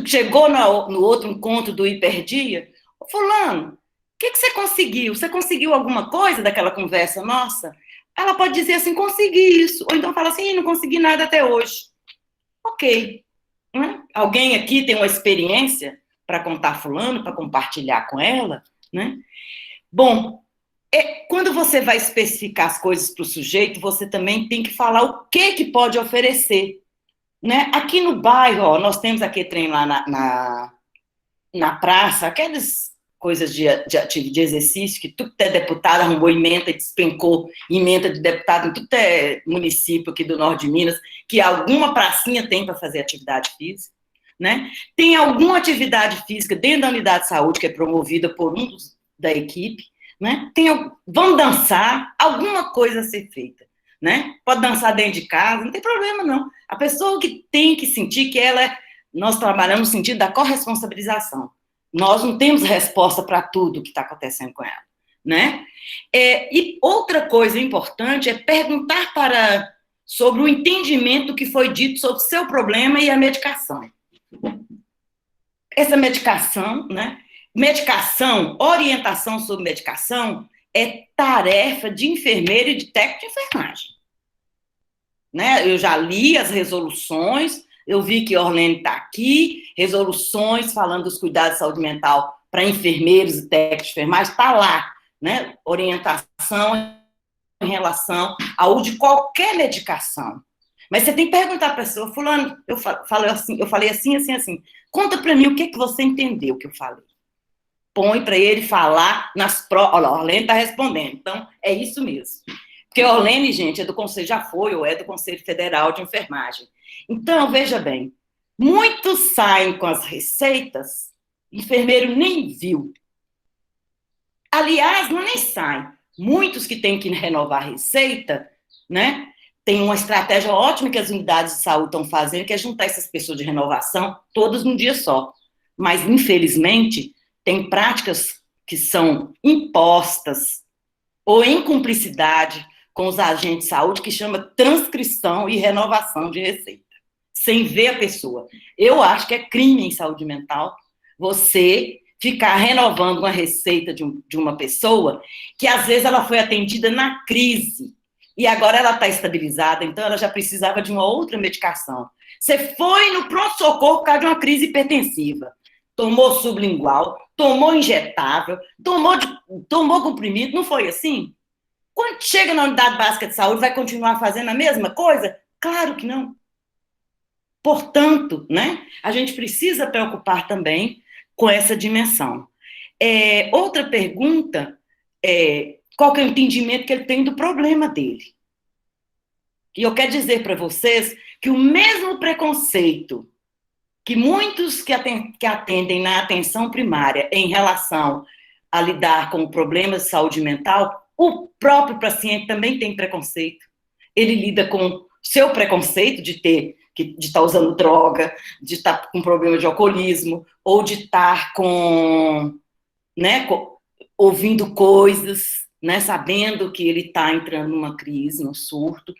Chegou no outro encontro do hiperdia, fulano, o que você conseguiu? Você conseguiu alguma coisa daquela conversa nossa? Ela pode dizer assim, consegui isso. Ou então fala assim, não consegui nada até hoje. Ok. Né? Alguém aqui tem uma experiência para contar fulano, para compartilhar com ela, né? Bom, quando você vai especificar as coisas para o sujeito, você também tem que falar o que pode oferecer, né? Aqui no bairro, ó, nós temos aquele trem lá na praça, aquelas coisas de exercício, que tudo é deputado arrumou emenda e despencou emenda de deputado em tudo é município aqui do norte de Minas, que alguma pracinha tem para fazer atividade física, né? Tem alguma atividade física dentro da unidade de saúde que é promovida por um da equipe, né? Vamos dançar, alguma coisa a ser feita, né? Pode dançar dentro de casa, não tem problema não. A pessoa que tem que sentir que nós trabalhamos no sentido da corresponsabilização. Nós não temos resposta para tudo que está acontecendo com ela, né? E outra coisa importante é perguntar sobre o entendimento que foi dito sobre o seu problema e a medicação. Essa medicação, né? Medicação, orientação sobre medicação é tarefa de enfermeiro e de técnico de enfermagem. Né? Eu já li as resoluções, eu vi que Orlene está aqui, resoluções falando dos cuidados de saúde mental para enfermeiros e técnicos de enfermagem, está lá, né? Orientação em relação ao uso de qualquer medicação. Mas você tem que perguntar à pessoa, fulano, eu falei assim, assim, assim. Conta para mim o que você entendeu que eu falei. Põe para ele falar nas provas. Olha, a Orlene está respondendo, então é isso mesmo. Porque a Orlene, gente, é do Conselho, já foi ou é do Conselho Federal de Enfermagem. Então, veja bem, muitos saem com as receitas, enfermeiro nem viu. Aliás, não nem saem. Muitos que têm que renovar a receita, né? Tem uma estratégia ótima que as unidades de saúde estão fazendo, que é juntar essas pessoas de renovação todas num dia só. Mas, infelizmente, tem práticas que são impostas ou em cumplicidade com os agentes de saúde, que chama transcrição e renovação de receita, sem ver a pessoa. Eu acho que é crime em saúde mental você ficar renovando uma receita de uma pessoa que, às vezes, ela foi atendida na crise e agora ela está estabilizada, então ela já precisava de uma outra medicação. Você foi no pronto-socorro por causa de uma crise hipertensiva, tomou sublingual, tomou injetável, tomou comprimido, não foi assim? Quando chega na unidade básica de saúde, vai continuar fazendo a mesma coisa? Claro que não. Portanto, né, a gente precisa preocupar também com essa dimensão. Outra pergunta é qual que é o entendimento que ele tem do problema dele. E eu quero dizer para vocês que o mesmo preconceito que muitos que atendem na atenção primária em relação a lidar com problemas de saúde mental, o próprio paciente também tem preconceito. Ele lida com seu preconceito de estar usando droga, de estar com problema de alcoolismo, ou de estar ouvindo coisas, né, sabendo que ele está entrando numa crise, num surto.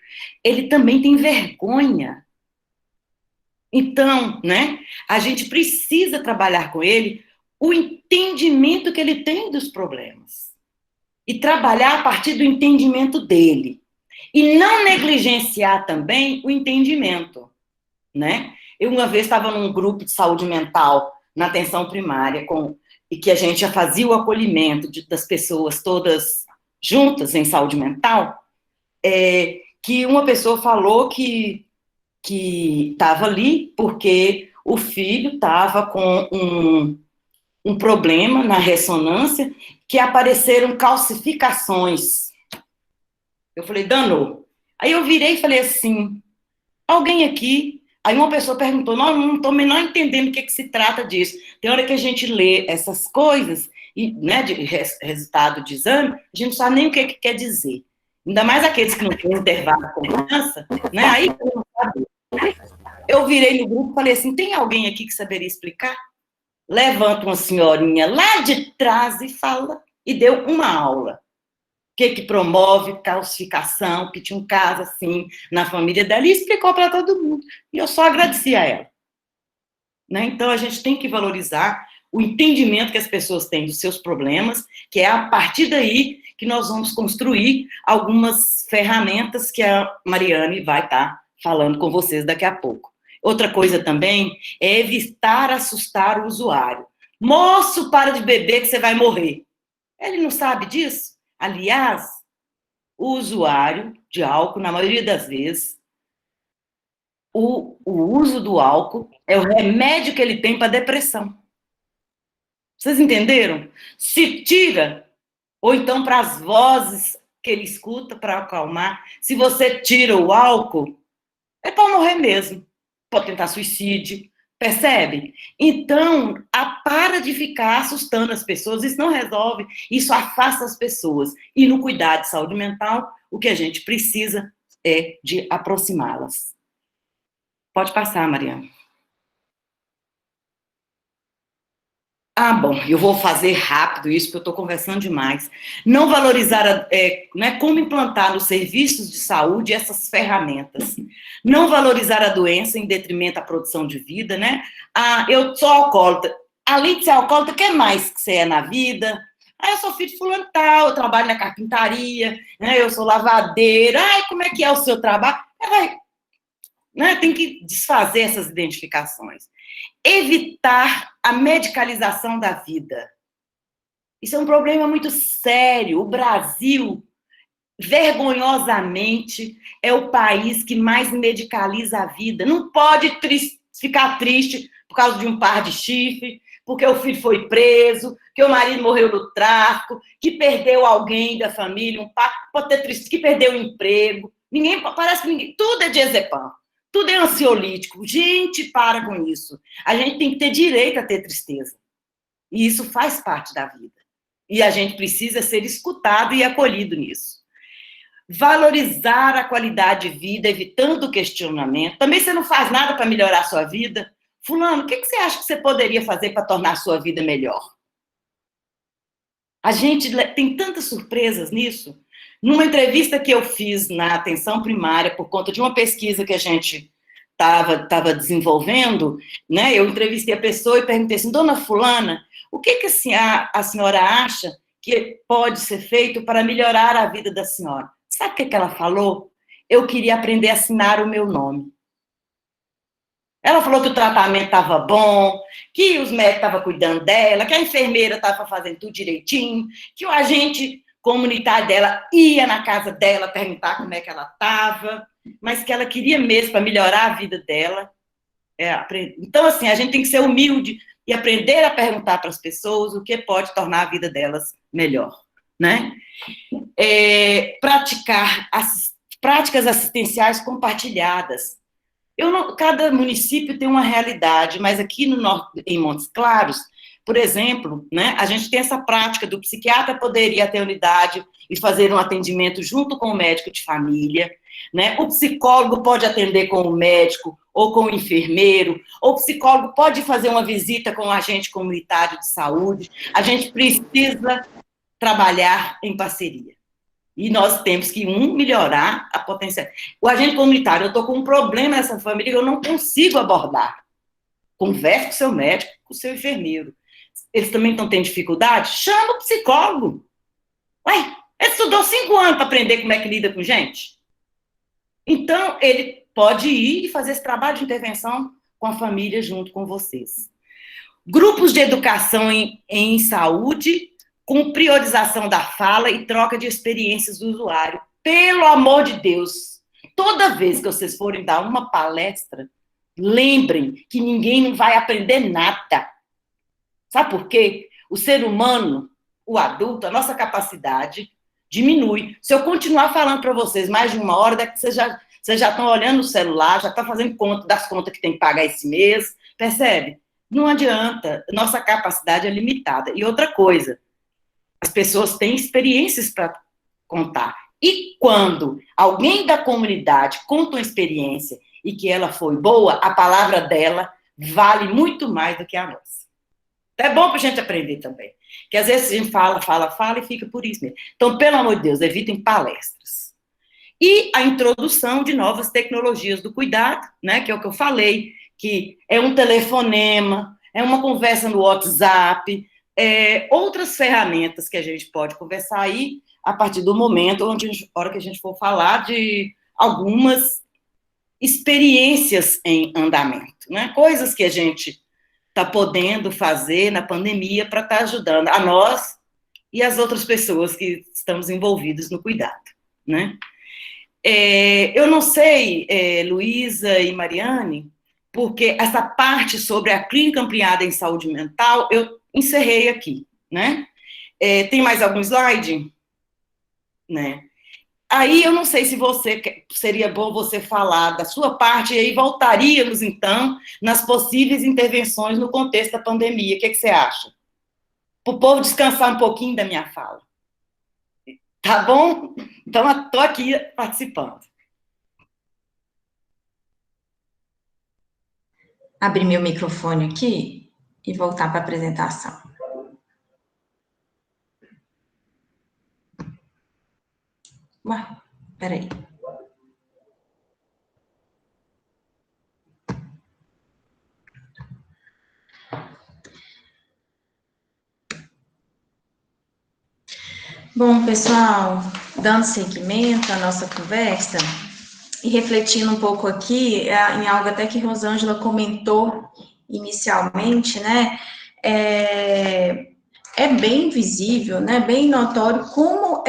Ele também tem vergonha. Então, né, a gente precisa trabalhar com ele o entendimento que ele tem dos problemas. E trabalhar a partir do entendimento dele. E não negligenciar também o entendimento, né? Eu uma vez estava num grupo de saúde mental na atenção primária, e que a gente já fazia o acolhimento das pessoas todas juntas em saúde mental, que uma pessoa falou que estava ali porque o filho estava com um problema na ressonância, que apareceram calcificações. Eu falei, danou. Aí eu virei e falei assim, alguém aqui... Aí uma pessoa perguntou, não estou menor entendendo o que se trata disso. Tem hora que a gente lê essas coisas, e, né, de resultado de exame, a gente não sabe nem o que quer dizer. Ainda mais aqueles que não têm intervalo com criança, né? Aí eu não sabia. Eu virei no grupo e falei assim, tem alguém aqui que saberia explicar? Levanta uma senhorinha lá de trás e fala, e deu uma aula. O que promove calcificação, que tinha um caso assim na família dela, e explicou para todo mundo. E eu só agradeci a ela. Né? Então, a gente tem que valorizar o entendimento que as pessoas têm dos seus problemas, que é a partir daí que nós vamos construir algumas ferramentas que a Mariane vai estar falando com vocês daqui a pouco. Outra coisa também é evitar assustar o usuário. Moço, para de beber que você vai morrer. Ele não sabe disso? Aliás, o usuário de álcool, na maioria das vezes, o uso do álcool é o remédio que ele tem para depressão. Vocês entenderam? Se tira, ou então para as vozes que ele escuta para acalmar, se você tira o álcool, é para morrer mesmo. Pode tentar suicídio, percebe? Então, para de ficar assustando as pessoas, isso não resolve, isso afasta as pessoas. E no cuidado de saúde mental, o que a gente precisa é de aproximá-las. Pode passar, Mariana. Bom, eu vou fazer rápido isso, porque eu estou conversando demais. Não valorizar, né, como implantar nos serviços de saúde essas ferramentas. Não valorizar a doença em detrimento da produção de vida, né? Eu sou alcoólatra. Além de ser alcoólatra, o que mais que você é na vida? Eu sou filho de fulano tal, eu trabalho na carpintaria, né, eu sou lavadeira. Como é que é o seu trabalho? Né, tem que desfazer essas identificações. Evitar a medicalização da vida. Isso é um problema muito sério. O Brasil, vergonhosamente, é o país que mais medicaliza a vida. Não pode ficar triste por causa de um par de chifre, porque o filho foi preso, que o marido morreu no tráfico, que perdeu alguém da família, um par, pode ter triste, que perdeu o emprego. Parece que ninguém, tudo é diazepam. Tudo é ansiolítico. Gente, para com isso. A gente tem que ter direito a ter tristeza. E isso faz parte da vida. E a gente precisa ser escutado e acolhido nisso. Valorizar a qualidade de vida, evitando o questionamento. Também você não faz nada para melhorar a sua vida. Fulano, o que você acha que você poderia fazer para tornar a sua vida melhor? A gente tem tantas surpresas nisso. Numa entrevista que eu fiz na atenção primária, por conta de uma pesquisa que a gente estava desenvolvendo, né, eu entrevistei a pessoa e perguntei assim, dona fulana, o que a senhora acha que pode ser feito para melhorar a vida da senhora? Sabe o que ela falou? Eu queria aprender a assinar o meu nome. Ela falou que o tratamento estava bom, que os médicos estavam cuidando dela, que a enfermeira estava fazendo tudo direitinho, que o agente comunitário dela ia na casa dela perguntar como é que ela estava, mas que ela queria mesmo para melhorar a vida dela. Então, assim, a gente tem que ser humilde e aprender a perguntar para as pessoas o que pode tornar a vida delas melhor, né? Praticar práticas assistenciais compartilhadas. Cada município tem uma realidade, mas aqui em Montes Claros, por exemplo, né, a gente tem essa prática do psiquiatra poder ir até a unidade e fazer um atendimento junto com o médico de família, né? O psicólogo pode atender com o médico ou com o enfermeiro, ou o psicólogo pode fazer uma visita com o agente comunitário de saúde. A gente precisa trabalhar em parceria. E nós temos que, melhorar a potência. O agente comunitário, eu estou com um problema nessa família que eu não consigo abordar. Converse com o seu médico, com o seu enfermeiro. Eles também estão tendo dificuldade? Chama o psicólogo. Ele estudou 5 anos para aprender como é que lida com gente. Então, ele pode ir e fazer esse trabalho de intervenção com a família junto com vocês. grupos de educação em saúde, com priorização da fala e troca de experiências do usuário. Pelo amor de Deus, toda vez que vocês forem dar uma palestra, lembrem que ninguém não vai aprender nada. Sabe por quê? O ser humano, o adulto, a nossa capacidade diminui. Se eu continuar falando para vocês mais de uma hora, vocês já estão olhando o celular, já estão fazendo conta das contas que tem que pagar esse mês, percebe? Não adianta, nossa capacidade é limitada. E outra coisa, as pessoas têm experiências para contar. E quando alguém da comunidade conta uma experiência e que ela foi boa, a palavra dela vale muito mais do que a nossa. É bom para a gente aprender também. Que às vezes a gente fala e fica por isso mesmo. Então, pelo amor de Deus, evitem palestras. E a introdução de novas tecnologias do cuidado, né, que é o que eu falei, que é um telefonema, é uma conversa no WhatsApp, outras ferramentas que a gente pode conversar aí a partir do momento hora que a gente for falar de algumas experiências em andamento, né? Coisas que a gente está podendo fazer na pandemia para estar ajudando a nós e as outras pessoas que estamos envolvidas no cuidado, né? Eu não sei, Luísa e Mariane, porque essa parte sobre a clínica ampliada em saúde mental, eu encerrei aqui, né? Tem mais algum slide? Né? Aí eu não sei se seria bom você falar da sua parte, e aí voltaríamos, então, nas possíveis intervenções no contexto da pandemia. O que você acha? Para o povo descansar um pouquinho da minha fala. Tá bom? Então, estou aqui participando. Abrir meu microfone aqui e voltar para a apresentação. Ué, peraí. Bom, pessoal, dando seguimento à nossa conversa e refletindo um pouco aqui em algo até que Rosângela comentou inicialmente, né? É bem visível, né, bem notório como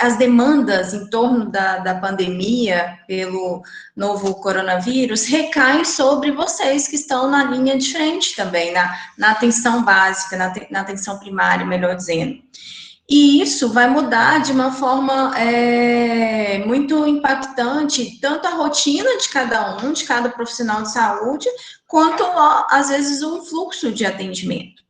as demandas em torno da pandemia pelo novo coronavírus recaem sobre vocês que estão na linha de frente também, na atenção básica, na atenção primária, melhor dizendo. E isso vai mudar de uma forma muito impactante, tanto a rotina de cada profissional de saúde, quanto, às vezes, um fluxo de atendimento.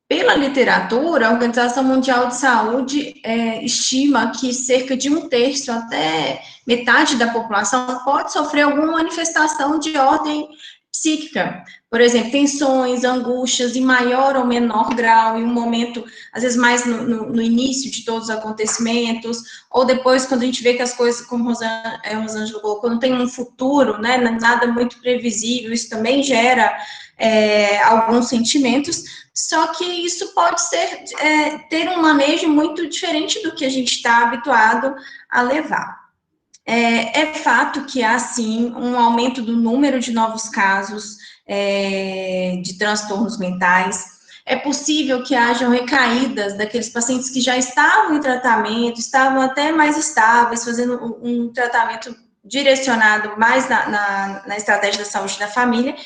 Pela literatura, a Organização Mundial de Saúde estima que cerca de 1/3 até metade da população pode sofrer alguma manifestação de ordem psíquica. Por exemplo, tensões, angústias em maior ou menor grau, em um momento, às vezes mais no início de todos os acontecimentos, ou depois, quando a gente vê que as coisas, como Rosângela colocou, não tem um futuro, né, nada muito previsível, isso também gera alguns sentimentos, só que isso pode ter um manejo muito diferente do que a gente está habituado a levar. É fato que há, sim, um aumento do número de novos casos de transtornos mentais. É possível que hajam recaídas daqueles pacientes que já estavam em tratamento, estavam até mais estáveis, fazendo um tratamento direcionado mais na estratégia da saúde da família,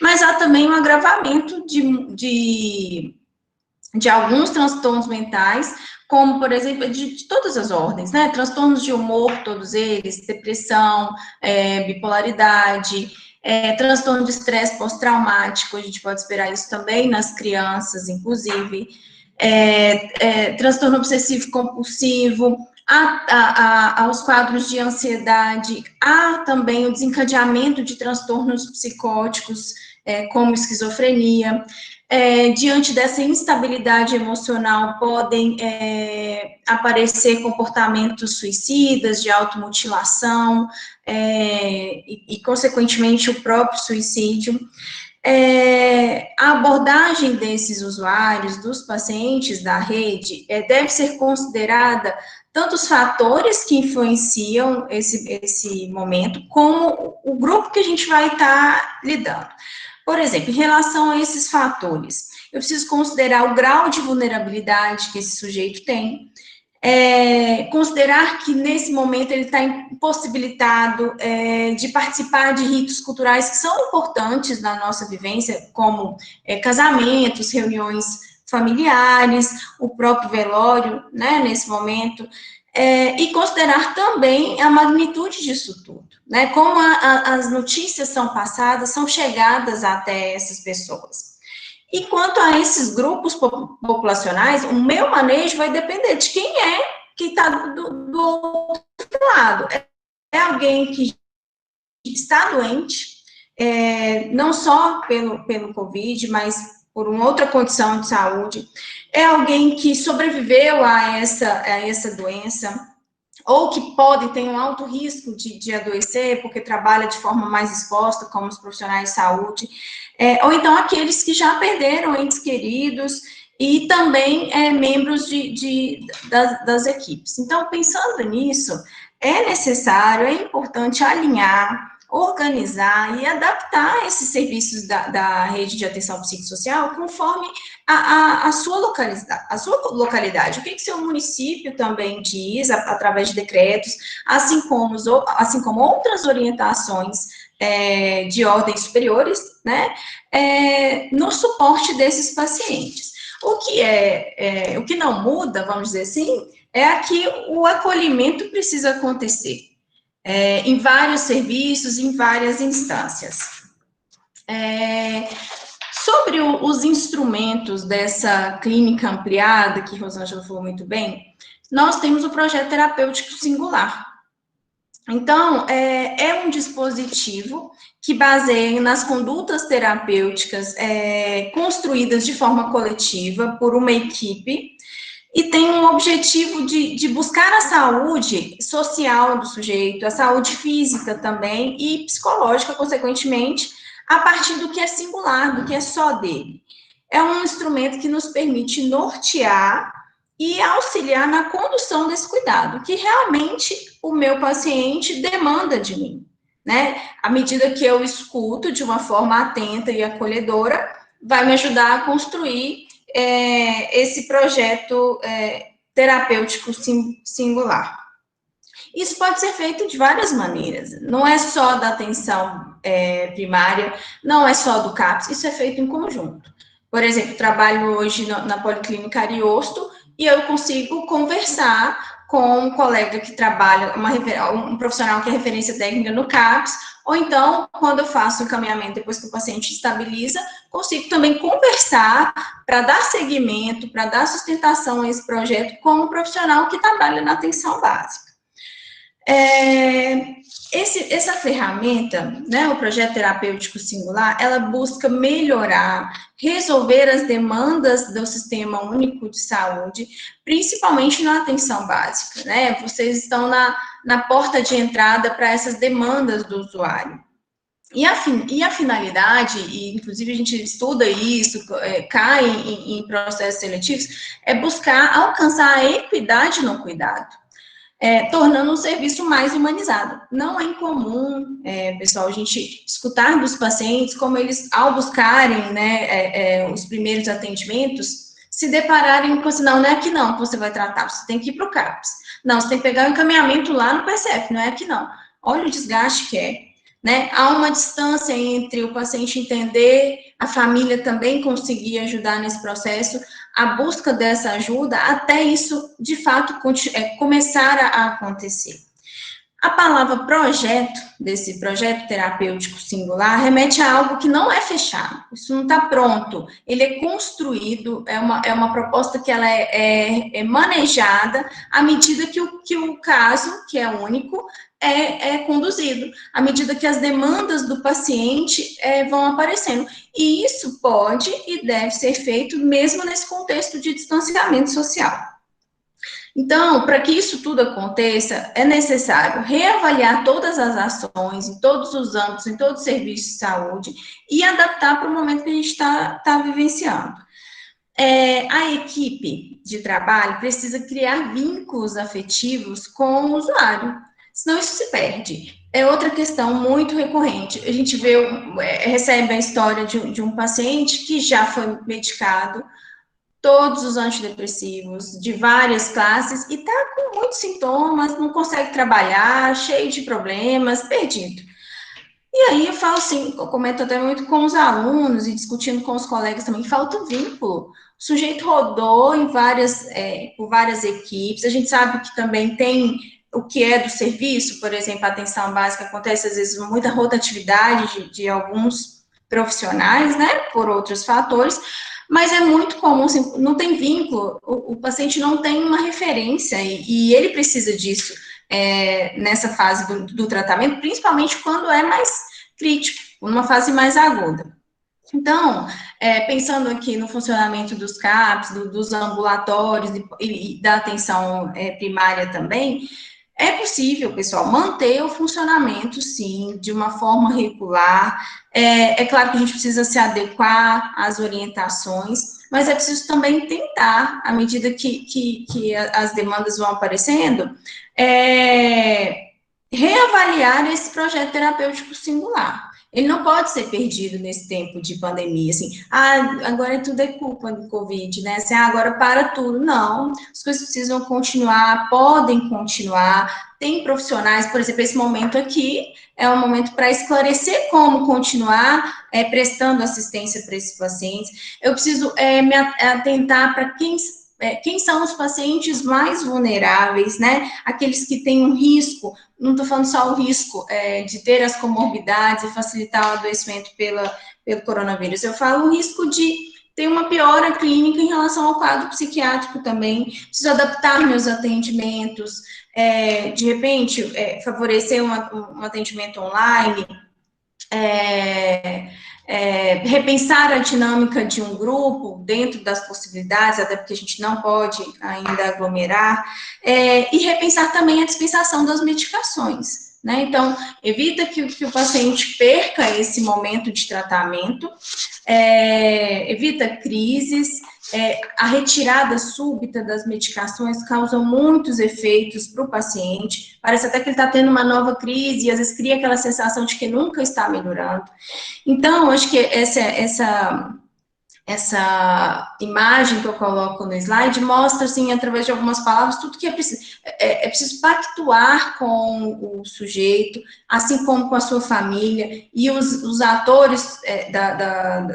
mas há também um agravamento de alguns transtornos mentais, como, por exemplo, de todas as ordens, né? Transtornos de humor, todos eles, depressão, bipolaridade, transtorno de estresse pós-traumático, a gente pode esperar isso também nas crianças, inclusive, transtorno obsessivo-compulsivo, aos quadros de ansiedade, há também o desencadeamento de transtornos psicóticos, como esquizofrenia. Diante dessa instabilidade emocional, podem aparecer comportamentos suicidas, de automutilação, e, consequentemente, o próprio suicídio. A abordagem desses usuários, dos pacientes da rede, deve ser considerada tanto os fatores que influenciam esse momento, como o grupo que a gente vai estar lidando. Por exemplo, em relação a esses fatores, eu preciso considerar o grau de vulnerabilidade que esse sujeito tem, considerar que nesse momento ele está impossibilitado de participar de ritos culturais que são importantes na nossa vivência, como casamentos, reuniões familiares, o próprio velório, né, nesse momento, e considerar também a magnitude disso tudo, né, como as notícias são passadas, são chegadas até essas pessoas. E quanto a esses grupos populacionais, o meu manejo vai depender de quem é que está do outro lado. É alguém que está doente, não só pelo Covid, mas por uma outra condição de saúde. É alguém que sobreviveu a essa doença, ou que ter um alto risco de adoecer, porque trabalha de forma mais exposta, como os profissionais de saúde, ou então aqueles que já perderam entes queridos, e também membros das equipes. Então, pensando nisso, é necessário, é importante alinhar, organizar e adaptar esses serviços da rede de atenção psicossocial conforme a sua localidade. O que seu município também diz, através de decretos, assim como outras orientações de ordens superiores, né, no suporte desses pacientes. O que não muda, vamos dizer assim, é que o acolhimento precisa acontecer em vários serviços, em várias instâncias. Sobre os instrumentos dessa clínica ampliada, que Rosângela falou muito bem, nós temos o projeto terapêutico singular. Então, é um dispositivo que baseia nas condutas terapêuticas construídas de forma coletiva por uma equipe, e tem um objetivo de buscar a saúde social do sujeito, a saúde física também, e psicológica, consequentemente, a partir do que é singular, do que é só dele. É um instrumento que nos permite nortear e auxiliar na condução desse cuidado, que realmente o meu paciente demanda de mim, né? À medida que eu escuto de uma forma atenta e acolhedora, vai me ajudar a construir esse projeto terapêutico singular. Isso pode ser feito de várias maneiras, não é só da atenção primária, não é só do CAPS, isso é feito em conjunto. Por exemplo, trabalho hoje na Policlínica Ariosto e eu consigo conversar com um colega que trabalha, um profissional que é referência técnica no CAPS, ou então, quando eu faço o encaminhamento, depois que o paciente estabiliza, consigo também conversar para dar seguimento, para dar sustentação a esse projeto com um profissional que trabalha na atenção básica. Essa ferramenta, né, o projeto terapêutico singular, ela busca melhorar, resolver as demandas do Sistema Único de Saúde, principalmente na atenção básica, né? Vocês estão na porta de entrada para essas demandas do usuário. E a finalidade, e inclusive a gente estuda isso, cai em processos seletivos, é buscar alcançar a equidade no cuidado. Tornando um serviço mais humanizado. Não é incomum, pessoal, a gente escutar dos pacientes como eles, ao buscarem, né, os primeiros atendimentos, se depararem com assim, não é aqui não que você vai tratar, você tem que ir para o CAPS. Não, você tem que pegar o encaminhamento lá no PSF, não é aqui não. Olha o desgaste que é, né? Há uma distância entre o paciente entender, a família também conseguir ajudar nesse processo, a busca dessa ajuda, até isso, de fato, começar a acontecer. A palavra projeto, desse projeto terapêutico singular, remete a algo que não é fechado, isso não está pronto, ele é construído, é uma proposta que ela é manejada à medida que o caso, que é único, é conduzido, à medida que as demandas do paciente vão aparecendo. E isso pode e deve ser feito mesmo nesse contexto de distanciamento social. Então, para que isso tudo aconteça, é necessário reavaliar todas as ações, em todos os âmbitos, em todos os serviços de saúde, e adaptar para o momento que a gente está vivenciando. A equipe de trabalho precisa criar vínculos afetivos com o usuário, senão isso se perde. É outra questão muito recorrente. A gente recebe a história de um paciente que já foi medicado, todos os antidepressivos de várias classes, e está com muitos sintomas, não consegue trabalhar, cheio de problemas, perdido. E aí eu falo assim, eu comento até muito com os alunos e discutindo com os colegas também, falta o vínculo. O sujeito rodou por várias equipes, a gente sabe que também tem o que é do serviço, por exemplo, a atenção básica acontece às vezes muita rotatividade de alguns profissionais, né, por outros fatores, mas é muito comum, assim, não tem vínculo, o paciente não tem uma referência e ele precisa disso. Nessa fase do tratamento, principalmente quando é mais crítico, numa fase mais aguda. Então, pensando aqui no funcionamento dos CAPs, dos ambulatórios e da atenção primária também, é possível, pessoal, manter o funcionamento, sim, de uma forma regular. É claro que a gente precisa se adequar às orientações, mas é preciso também tentar, à medida que as demandas vão aparecendo, reavaliar esse projeto terapêutico singular. Ele não pode ser perdido nesse tempo de pandemia, assim, agora tudo é culpa do Covid, né, assim, agora para tudo. Não, as coisas precisam continuar, podem continuar, tem profissionais, por exemplo, esse momento aqui é um momento para esclarecer como continuar prestando assistência para esses pacientes. Eu preciso me atentar para quem são os pacientes mais vulneráveis, né? Aqueles que têm um risco, não estou falando só o risco de ter as comorbidades e facilitar o adoecimento pelo coronavírus, eu falo o risco de ter uma piora clínica em relação ao quadro psiquiátrico também. Preciso adaptar meus atendimentos, de repente, favorecer um atendimento online, repensar a dinâmica de um grupo dentro das possibilidades, até porque a gente não pode ainda aglomerar, e repensar também a dispensação das medicações, né? Então, evita que o paciente perca esse momento de tratamento, evita crises, a retirada súbita das medicações causa muitos efeitos para o paciente, parece até que ele está tendo uma nova crise, e às vezes cria aquela sensação de que nunca está melhorando. Então, acho que essa imagem que eu coloco no slide mostra, assim, através de algumas palavras, tudo que é preciso pactuar com o sujeito, assim como com a sua família, e os atores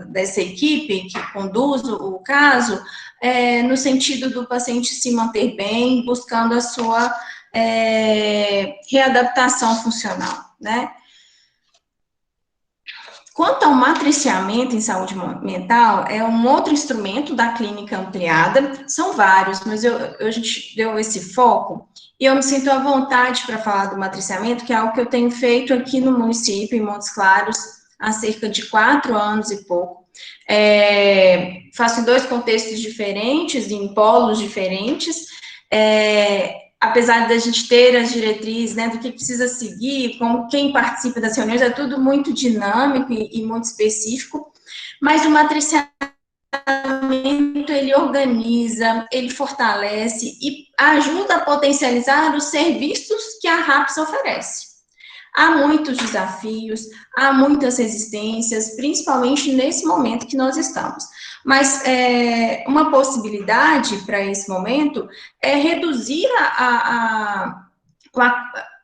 dessa equipe que conduz o caso, no sentido do paciente se manter bem, buscando a sua readaptação funcional, né? Quanto ao matriciamento em saúde mental, é um outro instrumento da clínica ampliada, são vários, mas a gente deu esse foco, e eu me sinto à vontade para falar do matriciamento, que é algo que eu tenho feito aqui no município, em Montes Claros, há cerca de 4 anos e pouco. Faço em 2 contextos diferentes, em polos diferentes, apesar da gente ter as diretrizes, né, do que precisa seguir, com quem participa das reuniões, é tudo muito dinâmico e muito específico, mas o matriciamento, ele organiza, ele fortalece e ajuda a potencializar os serviços que a RAPS oferece. Há muitos desafios, há muitas resistências, principalmente nesse momento que nós estamos. Mas uma possibilidade para esse momento é reduzir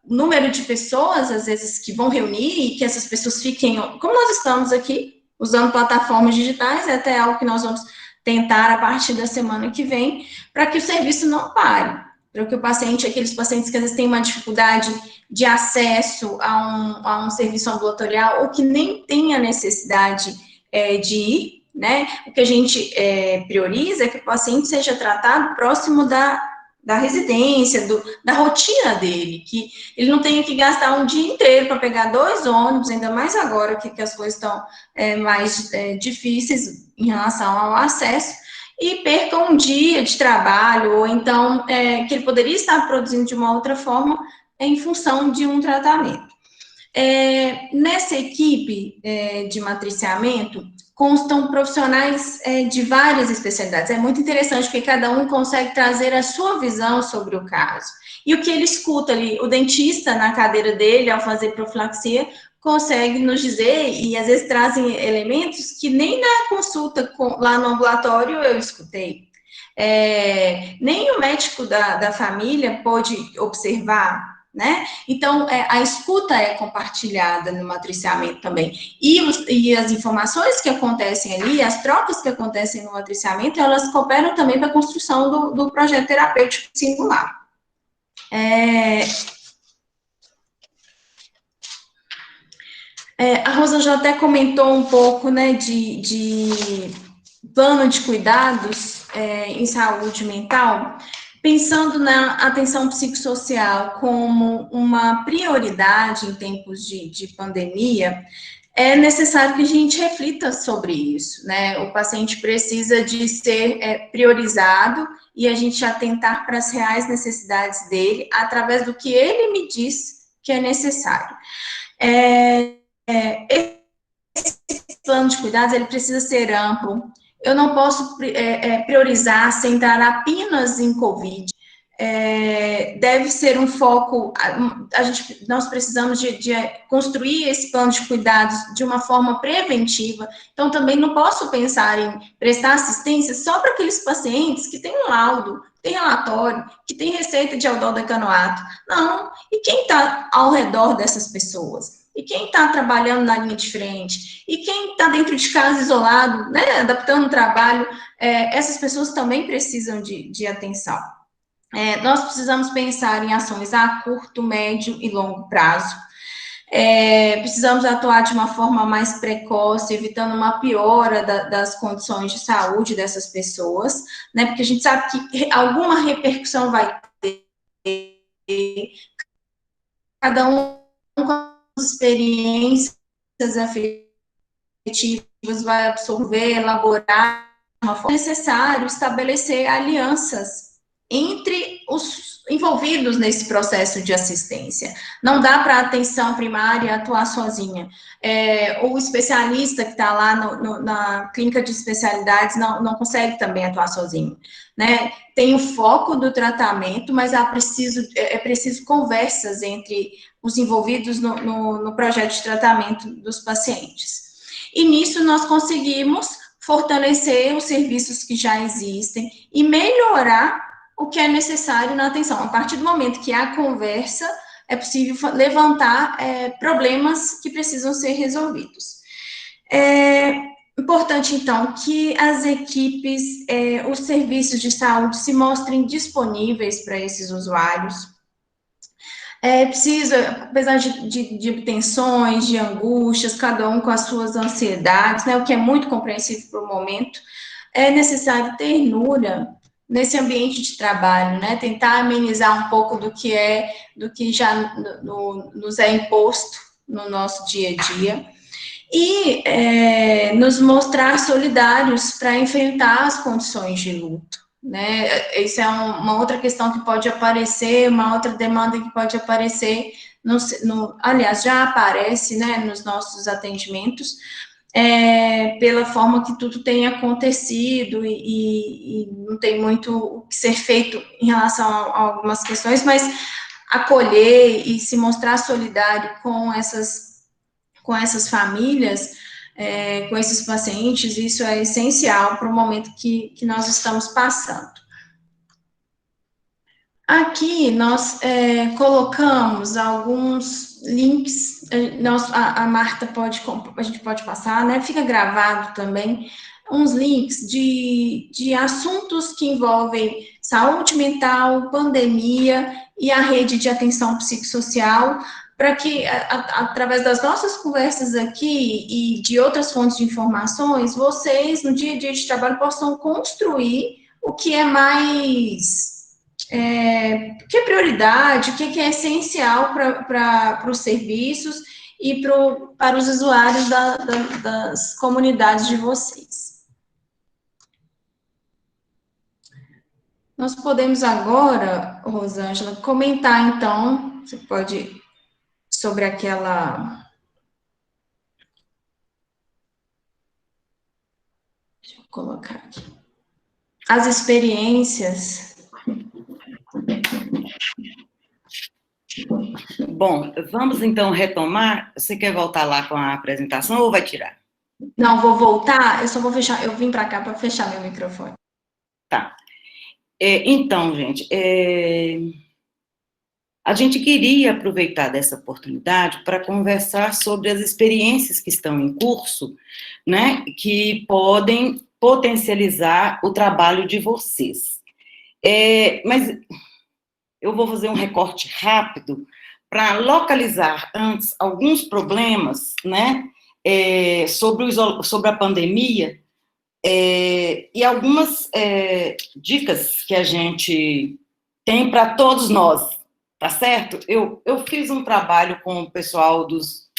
o número de pessoas, às vezes, que vão reunir e que essas pessoas fiquem, como nós estamos aqui, usando plataformas digitais, é até algo que nós vamos tentar a partir da semana que vem, para que o serviço não pare, para que o paciente, aqueles pacientes que às vezes têm uma dificuldade de acesso a um serviço ambulatorial ou que nem tem a necessidade de ir, né? O que a gente prioriza é que o paciente seja tratado próximo da residência, da rotina dele, que ele não tenha que gastar um dia inteiro para pegar 2 ônibus, ainda mais agora que as coisas estão mais difíceis em relação ao acesso, e perca um dia de trabalho, ou então que ele poderia estar produzindo de uma outra forma em função de um tratamento. Nessa equipe de matriciamento, constam profissionais de várias especialidades. É muito interessante, porque cada um consegue trazer a sua visão sobre o caso. E o que ele escuta ali, o dentista na cadeira dele, ao fazer profilaxia, consegue nos dizer, e às vezes trazem elementos que nem na consulta lá no ambulatório eu escutei. Nem o médico da família pôde observar, né? Então, a escuta é compartilhada no matriciamento também. E as informações que acontecem ali, as trocas que acontecem no matriciamento, elas cooperam também para a construção do projeto terapêutico singular. A Rosângela até comentou um pouco, né, de plano de cuidados em saúde mental, pensando na atenção psicossocial como uma prioridade em tempos de pandemia, é necessário que a gente reflita sobre isso, né? O paciente precisa de ser priorizado e a gente atentar para as reais necessidades dele através do que ele me diz que é necessário. Esse plano de cuidados, ele precisa ser amplo. Eu não posso priorizar, centrar apenas em COVID. Deve ser um foco, nós precisamos de construir esse plano de cuidados de uma forma preventiva. Então, também não posso pensar em prestar assistência só para aqueles pacientes que têm um laudo, tem relatório, que tem receita de aldol-decanoato. Não, e quem está ao redor dessas pessoas? E quem está trabalhando na linha de frente? E quem está dentro de casa isolado, né, adaptando o trabalho? Essas pessoas também precisam de atenção. Nós precisamos pensar em ações a curto, médio e longo prazo. Precisamos atuar de uma forma mais precoce, evitando uma piora das condições de saúde dessas pessoas, né? Porque a gente sabe que alguma repercussão vai ter, cada um com as experiências afetivas vai absorver, elaborar. É necessário estabelecer alianças entre os envolvidos nesse processo de assistência. Não dá para a atenção primária atuar sozinha. O especialista que está lá na clínica de especialidades não consegue também atuar sozinho, né? Tem o foco do tratamento, mas é preciso conversas entre os envolvidos no projeto de tratamento dos pacientes. E nisso nós conseguimos fortalecer os serviços que já existem e melhorar o que é necessário na atenção. A partir do momento que há conversa, é possível levantar problemas que precisam ser resolvidos. Importante, então, que as equipes, os serviços de saúde se mostrem disponíveis para esses usuários. Preciso, apesar de tensões, de angústias, cada um com as suas ansiedades, né, o que é muito compreensível para o momento, é necessário ternura nesse ambiente de trabalho, né, tentar amenizar um pouco do que já nos é imposto no nosso dia a dia, e nos mostrar solidários para enfrentar as condições de luto. Né? Isso é uma outra questão que pode aparecer, uma outra demanda que pode aparecer, aliás, já aparece, né, nos nossos atendimentos, pela forma que tudo tem acontecido e não tem muito o que ser feito em relação a algumas questões, mas acolher e se mostrar solidário com essas famílias, com esses pacientes, isso é essencial para o momento que nós estamos passando. Aqui nós colocamos alguns links, a Marta a gente pode passar, né? Fica gravado também, uns links de assuntos que envolvem saúde mental, pandemia e a rede de atenção psicossocial, para que, através das nossas conversas aqui e de outras fontes de informações, vocês, no dia a dia de trabalho, possam construir o que é mais... o que é prioridade, o que é essencial para os serviços e para os usuários das comunidades de vocês. Nós podemos agora, Rosângela, comentar, então, você pode... sobre aquela... Deixa eu colocar aqui. As experiências Bom, vamos então retomar. Você quer voltar lá com a apresentação ou vai tirar? Não, vou voltar, eu só vou fechar, eu vim para cá para fechar meu microfone. Tá. Então, gente, a gente queria aproveitar dessa oportunidade para conversar sobre as experiências que estão em curso, né, que podem potencializar o trabalho de vocês. Mas eu vou fazer um recorte rápido para localizar antes alguns problemas, né, sobre a pandemia, e algumas dicas que a gente tem para todos nós, tá certo? Eu fiz um trabalho com o pessoal dos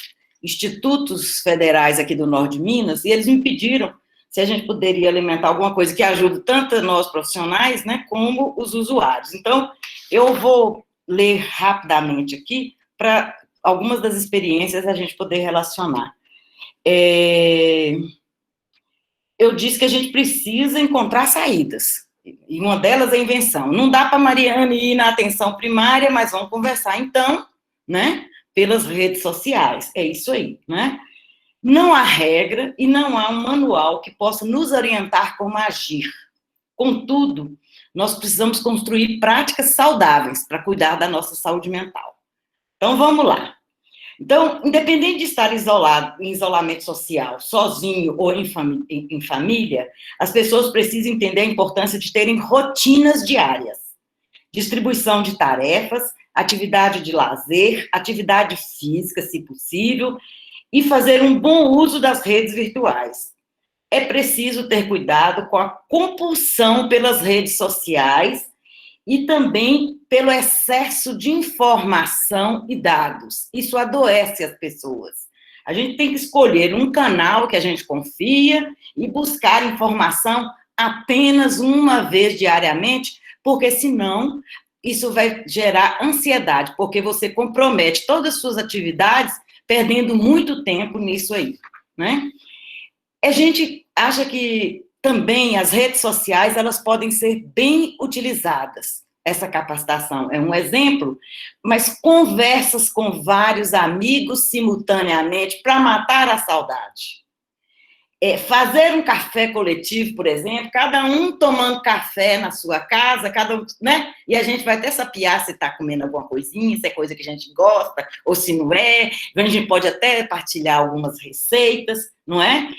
institutos federais aqui do Norte de Minas, e eles me pediram se a gente poderia alimentar alguma coisa que ajude tanto nós profissionais, né, como os usuários. Então, eu vou ler rapidamente aqui para algumas das experiências a gente poder relacionar. Eu disse que a gente precisa encontrar saídas, e uma delas é a invenção. Não dá para a Mariane ir na atenção primária, mas vamos conversar então, né, pelas redes sociais, é isso aí, né? Não há regra e não há um manual que possa nos orientar como agir. Contudo, nós precisamos construir práticas saudáveis para cuidar da nossa saúde mental. Então, vamos lá. Então, independente de estar isolado, em isolamento social, sozinho ou em família, as pessoas precisam entender a importância de terem rotinas diárias, distribuição de tarefas, atividade de lazer, atividade física, se possível, e fazer um bom uso das redes virtuais. É preciso ter cuidado com a compulsão pelas redes sociais e também pelo excesso de informação e dados. Isso adoece as pessoas. A gente tem que escolher um canal que a gente confia e buscar informação apenas uma vez diariamente, porque senão isso vai gerar ansiedade, porque você compromete todas as suas atividades perdendo muito tempo nisso aí, né? A gente acha que também as redes sociais, elas podem ser bem utilizadas. Essa capacitação é um exemplo, mas conversas com vários amigos simultaneamente para matar a saudade. Fazer um café coletivo, por exemplo, cada um tomando café na sua casa, cada um, né? E a gente vai até sapiar se está comendo alguma coisinha, se é coisa que a gente gosta, ou se não é. A gente pode até partilhar algumas receitas, não é?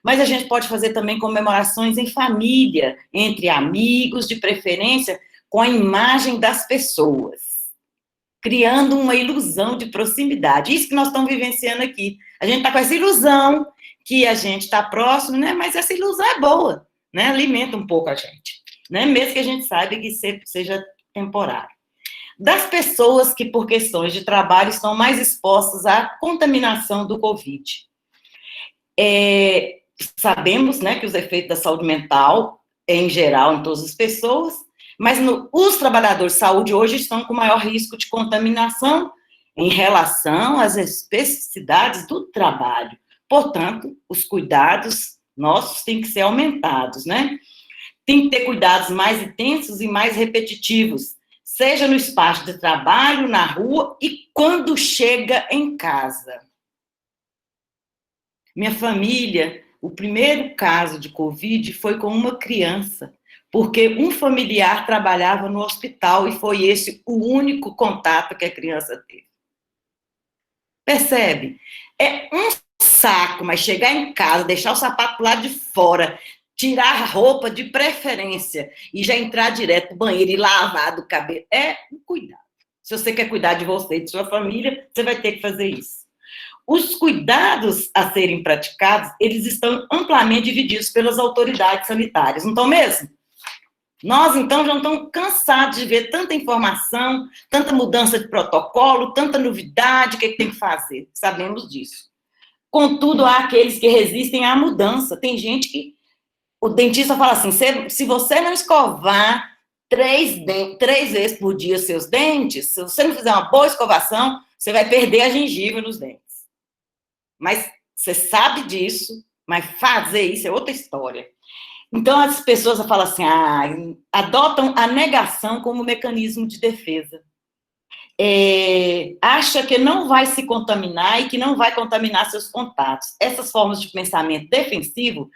Mas a gente pode fazer também comemorações em família, entre amigos, de preferência, com a imagem das pessoas, criando uma ilusão de proximidade. Isso que nós estamos vivenciando aqui. A gente está com essa ilusão que a gente está próximo, né? Mas essa ilusão é boa, né? Alimenta um pouco a gente, né? Mesmo que a gente saiba que seja temporário. Das pessoas que, por questões de trabalho, estão mais expostas à contaminação do Covid. Sabemos, né, que os efeitos da saúde mental, em geral, em todas as pessoas, mas os trabalhadores de saúde hoje estão com maior risco de contaminação em relação às especificidades do trabalho. Portanto, os cuidados nossos têm que ser aumentados, né? Tem que ter cuidados mais intensos e mais repetitivos, seja no espaço de trabalho, na rua e quando chega em casa. Minha família, o primeiro caso de Covid foi com uma criança, porque um familiar trabalhava no hospital e foi esse o único contato que a criança teve. Percebe? É um saco, mas chegar em casa, deixar o sapato lá de fora, tirar a roupa de preferência e já entrar direto no banheiro e lavar do cabelo. É um cuidado. Se você quer cuidar de você e de sua família, você vai ter que fazer isso. Os cuidados a serem praticados, eles estão amplamente divididos pelas autoridades sanitárias, não estão mesmo? Nós, então, já estamos cansados de ver tanta informação, tanta mudança de protocolo, tanta novidade, o que tem que fazer. Sabemos disso. Contudo, há aqueles que resistem à mudança. Tem gente que... O dentista fala assim, se você não escovar 3 vezes por dia seus dentes, se você não fizer uma boa escovação, você vai perder a gengiva nos dentes. Mas você sabe disso, mas fazer isso é outra história. Então, as pessoas falam assim, adotam a negação como mecanismo de defesa. acha que não vai se contaminar e que não vai contaminar seus contatos. Essas formas de pensamento defensivo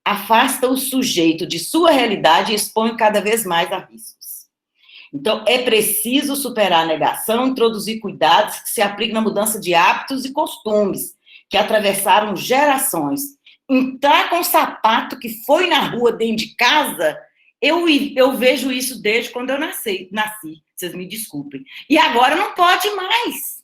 afastam o sujeito de sua realidade e expõem cada vez mais a riscos. Então, é preciso superar a negação, introduzir cuidados que se aplicam na mudança de hábitos e costumes que atravessaram gerações. Entrar com o sapato que foi na rua, dentro de casa, eu vejo isso desde quando eu nasci, vocês me desculpem. E agora não pode mais.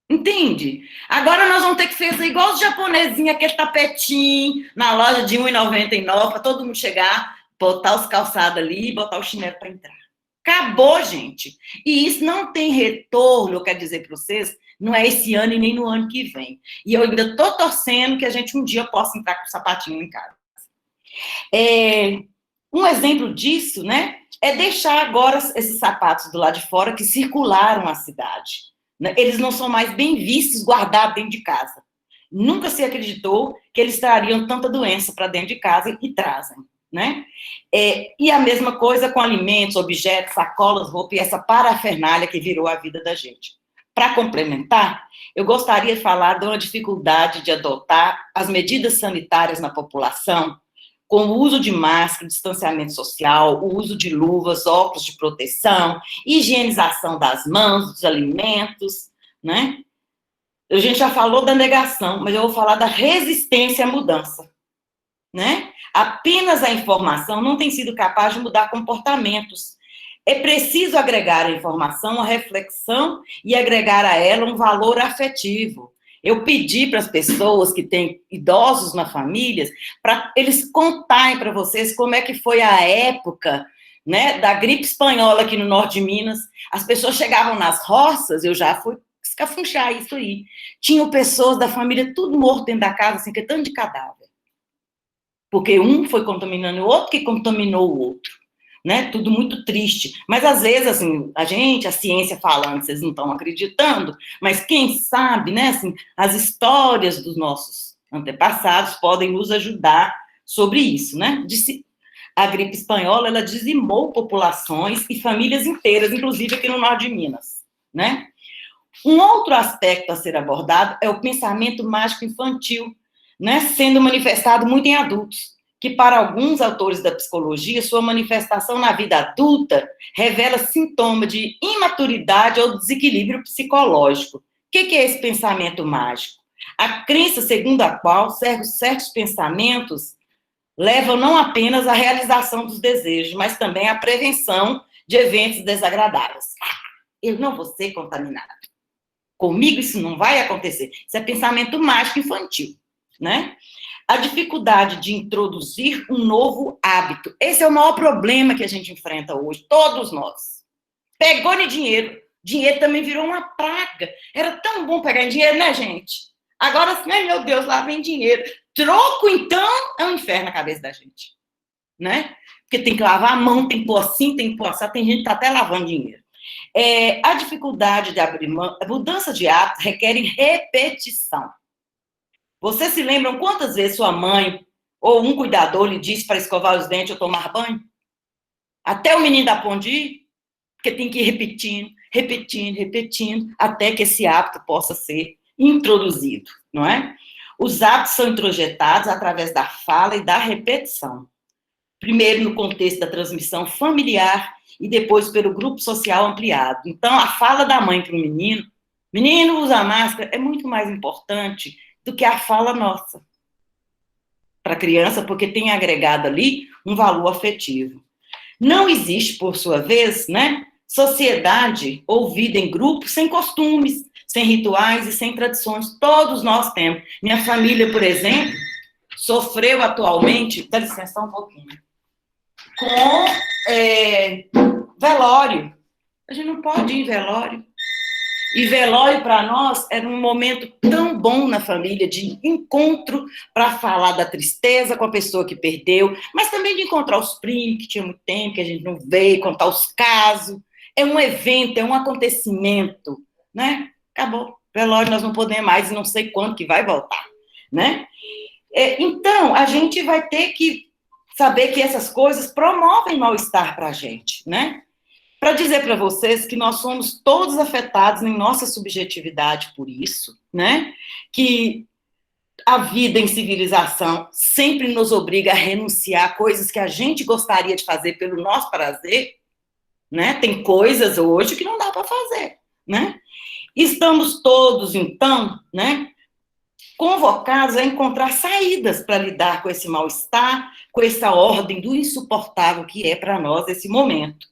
Entende? Agora nós vamos ter que fazer igual os japonesinhos, aquele tapetinho na loja de R$1,99, para todo mundo chegar, botar os calçados ali e botar o chinelo para entrar. Acabou, gente. E isso não tem retorno, eu quero dizer para vocês, não é esse ano e nem no ano que vem. E eu ainda estou torcendo que a gente um dia possa entrar com o sapatinho em casa. Um exemplo disso, né, é deixar agora esses sapatos do lado de fora que circularam a cidade. Eles não são mais bem vistos, guardados dentro de casa. Nunca se acreditou que eles trariam tanta doença para dentro de casa e trazem, né? E a mesma coisa com alimentos, objetos, sacolas, roupa e essa parafernália que virou a vida da gente. Para complementar, eu gostaria de falar de uma dificuldade de adotar as medidas sanitárias na população, com o uso de máscara, distanciamento social, o uso de luvas, óculos de proteção, higienização das mãos, dos alimentos, né? A gente já falou da negação, mas eu vou falar da resistência à mudança, né? Apenas a informação não tem sido capaz de mudar comportamentos. É preciso agregar a informação, a reflexão e agregar a ela um valor afetivo. Eu pedi para as pessoas que têm idosos na família, para eles contarem para vocês como é que foi a época, né, da gripe espanhola aqui no norte de Minas. As pessoas chegavam nas roças, eu já fui escafunchar isso aí. Tinham pessoas da família tudo morto dentro da casa, assim, que é tanto de cadáver. Porque um foi contaminando o outro, que contaminou o outro. Né? Tudo muito triste. Mas, às vezes, assim, a ciência falando, vocês não estão acreditando, mas quem sabe, né, assim, as histórias dos nossos antepassados podem nos ajudar sobre isso, né? A gripe espanhola, ela dizimou populações e famílias inteiras, inclusive aqui no norte de Minas, né? Um outro aspecto a ser abordado é o pensamento mágico infantil, né, sendo manifestado muito em adultos, que para alguns autores da psicologia, sua manifestação na vida adulta revela sintoma de imaturidade ou desequilíbrio psicológico. O que é esse pensamento mágico? A crença segundo a qual certos pensamentos levam não apenas à realização dos desejos, mas também à prevenção de eventos desagradáveis. Eu não vou ser contaminado. Comigo isso não vai acontecer. Isso é pensamento mágico infantil, né? A dificuldade de introduzir um novo hábito. Esse é o maior problema que a gente enfrenta hoje, todos nós. Pegou em dinheiro. Dinheiro também virou uma praga. Era tão bom pegar em dinheiro, né, gente? Agora, assim, meu Deus, lá vem dinheiro. Troco, então, é um inferno na cabeça da gente. Né? Porque tem que lavar a mão, tem que pôr assim, tem que pôr assim. Tem gente que está até lavando dinheiro. A dificuldade de abrir mão, a mudança de hábito requer repetição. Vocês se lembram quantas vezes sua mãe ou um cuidador lhe disse para escovar os dentes ou tomar banho? Até o menino dar ponto de ir, porque tem que ir repetindo, até que esse hábito possa ser introduzido, não é? Os hábitos são introjetados através da fala e da repetição. Primeiro no contexto da transmissão familiar e depois pelo grupo social ampliado. Então, a fala da mãe para o menino usa máscara, é muito mais importante do que a fala nossa para a criança, porque tem agregado ali um valor afetivo. Não existe, por sua vez, né, sociedade ou vida em grupo sem costumes, sem rituais e sem tradições. Todos nós temos. Minha família, por exemplo, sofreu atualmente, dá licença um pouquinho, com velório. A gente não pode ir em velório. E velório, para nós, era um momento tão bom na família, de encontro para falar da tristeza com a pessoa que perdeu, mas também de encontrar os primos, que tinha muito tempo, que a gente não veio, contar os casos. É um evento, é um acontecimento, né? Acabou. Velório nós não podemos mais e não sei quando que vai voltar, né? Então, a gente vai ter que saber que essas coisas promovem mal-estar para a gente, né? para dizer para vocês que nós somos todos afetados em nossa subjetividade por isso, né? Que a vida em civilização sempre nos obriga a renunciar a coisas que a gente gostaria de fazer pelo nosso prazer, né? Tem coisas hoje que não dá para fazer, né? Estamos todos, então, né, convocados a encontrar saídas para lidar com esse mal-estar, com essa ordem do insuportável que é para nós esse momento.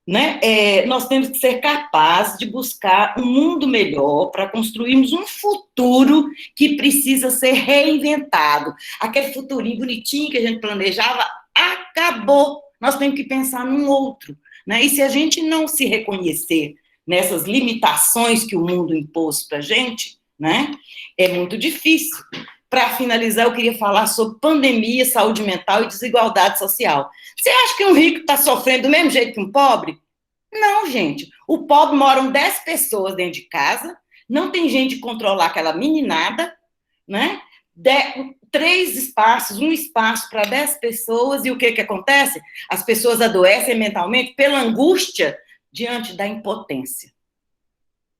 Né? Nós temos que ser capazes de buscar um mundo melhor para construirmos um futuro que precisa ser reinventado. Aquele futurinho bonitinho que a gente planejava acabou. Nós temos que pensar num outro. Né? E se a gente não se reconhecer nessas limitações que o mundo impôs para a gente, né, é muito difícil. Para finalizar, eu queria falar sobre pandemia, saúde mental e desigualdade social. Você acha que um rico está sofrendo do mesmo jeito que um pobre? Não, gente. O pobre moram 10 pessoas dentro de casa, não tem gente de controlar aquela meninada, né? 3 espaços, um espaço para 10 pessoas, e o que acontece? As pessoas adoecem mentalmente pela angústia diante da impotência.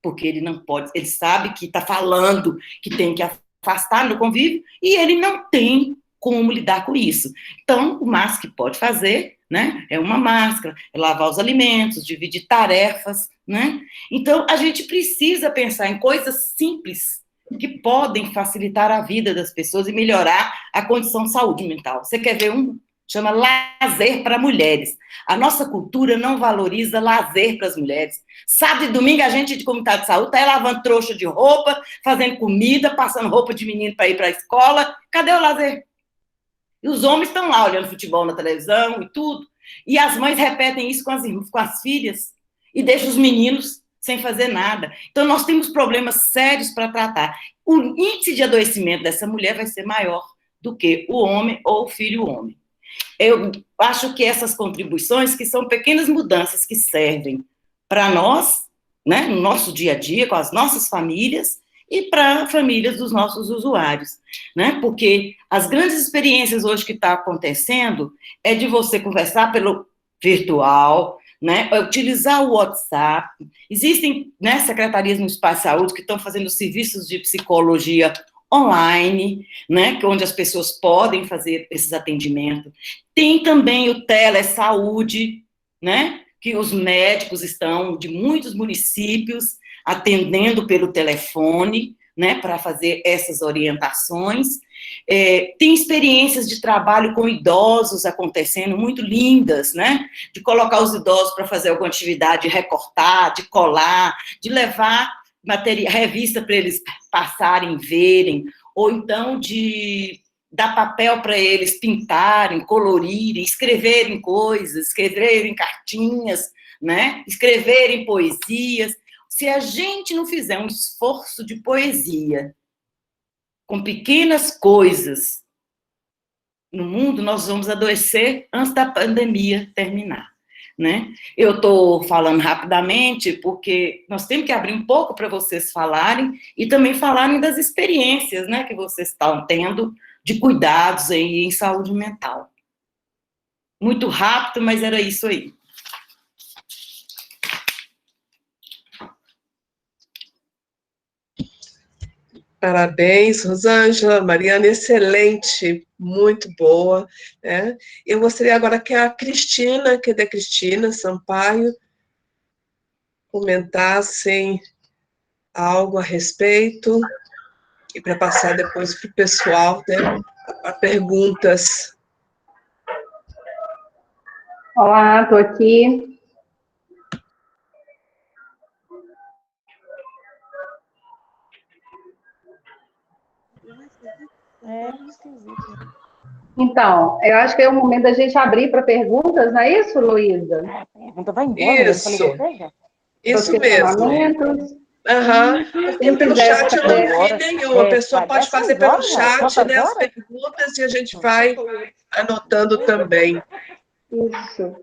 Porque ele não pode, ele sabe que está falando que tem que afastar no convívio, e ele não tem como lidar com isso. Então, o máximo que pode fazer, né, é uma máscara, é lavar os alimentos, dividir tarefas, né? Então, a gente precisa pensar em coisas simples que podem facilitar a vida das pessoas e melhorar a condição de saúde mental. Você quer ver um? Chama lazer para mulheres. A nossa cultura não valoriza lazer para as mulheres. Sábado e domingo, a gente de comunidade de saúde está aí lavando trouxa de roupa, fazendo comida, passando roupa de menino para ir para a escola. Cadê o lazer? E os homens estão lá olhando futebol na televisão e tudo. E as mães repetem isso com as filhas e deixam os meninos sem fazer nada. Então, nós temos problemas sérios para tratar. O índice de adoecimento dessa mulher vai ser maior do que o homem ou o filho homem. Eu acho que essas contribuições, que são pequenas mudanças que servem para nós, né, no nosso dia a dia, com as nossas famílias, e para famílias dos nossos usuários, né, porque as grandes experiências hoje que está acontecendo é de você conversar pelo virtual, né, utilizar o WhatsApp. Existem, né, secretarias municipais de saúde que estão fazendo serviços de psicologia online, né, onde as pessoas podem fazer esses atendimentos. Tem também o telesaúde, né, que os médicos estão de muitos municípios atendendo pelo telefone, né, para fazer essas orientações. Tem experiências de trabalho com idosos acontecendo, muito lindas, né, de colocar os idosos para fazer alguma atividade, de recortar, de colar, de levar revista para eles passarem, verem, ou então de dar papel para eles pintarem, colorirem, escreverem coisas, escreverem cartinhas, né, escreverem poesias. Se a gente não fizer um esforço de poesia com pequenas coisas no mundo, nós vamos adoecer antes da pandemia terminar, né? Eu estou falando rapidamente porque nós temos que abrir um pouco para vocês falarem e também falarem das experiências, né, que vocês estão tendo de cuidados aí em saúde mental. Muito rápido, mas era isso aí. Parabéns, Rosângela, Mariana, excelente, muito boa, né? Eu gostaria agora que a Cristina, que é da Cristina Sampaio, comentassem algo a respeito, e para passar depois para o pessoal, né, para perguntas. Olá, estou aqui. Então, eu acho que é o momento da gente abrir para perguntas, não é isso, Luísa? Pergunta vai embora. Isso mesmo. E pelo chat eu não vi nenhuma. A pessoa pode fazer pelo chat, né, as perguntas, e a gente vai anotando também. Isso.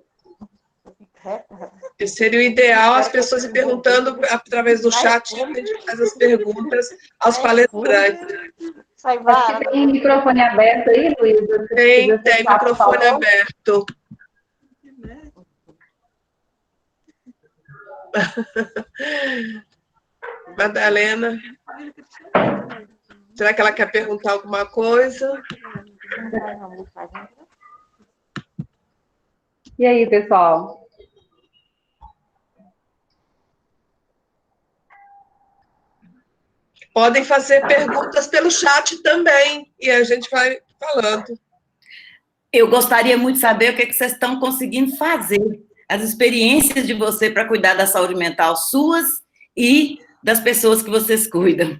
E seria o ideal as pessoas ir perguntando através do chat, a gente faz as perguntas aos palestrantes. Acho que tem microfone aberto aí, Luísa? Tem microfone aberto. Madalena, será que ela quer perguntar alguma coisa? E aí, pessoal? Podem fazer perguntas pelo chat também, e a gente vai falando. Eu gostaria muito de saber o que vocês estão conseguindo fazer, as experiências de você para cuidar da saúde mental suas e das pessoas que vocês cuidam.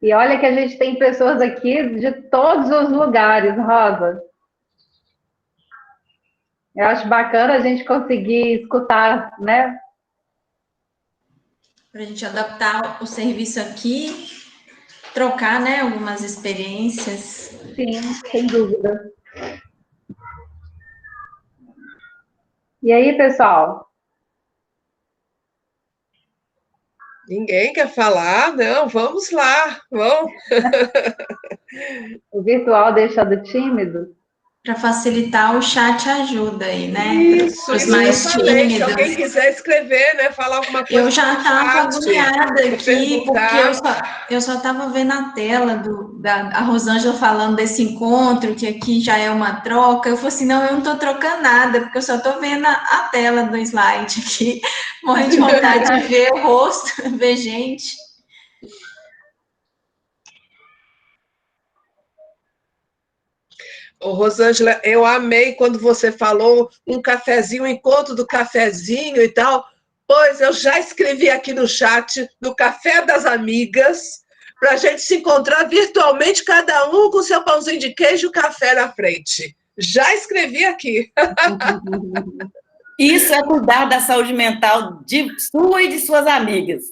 E olha que a gente tem pessoas aqui de todos os lugares, Rosa. Eu acho bacana a gente conseguir escutar, né? Para a gente adaptar o serviço aqui, trocar, né, algumas experiências. Sim, sem dúvida. E aí, pessoal? Ninguém quer falar? Não, vamos lá, vamos. O virtual deixando tímido? Para facilitar, o chat ajuda aí, né? Isso, os isso mais que eu falei. tímidos. Se alguém quiser escrever, né, falar alguma coisa. Eu já estava agoniada aqui, porque eu só estava vendo a tela a Rosângela falando desse encontro, que aqui já é uma troca. Eu falei assim, não, eu não estou trocando nada, porque eu só estou vendo a tela do slide aqui, morrendo de vontade de ver o rosto, ver gente. Ô, Rosângela, eu amei quando você falou um cafezinho, um encontro do cafezinho e tal. Pois eu já escrevi aqui no chat, no Café das Amigas, para a gente se encontrar virtualmente, cada um com seu pãozinho de queijo e o café na frente. Já escrevi aqui. Isso é cuidar da saúde mental de sua e de suas amigas.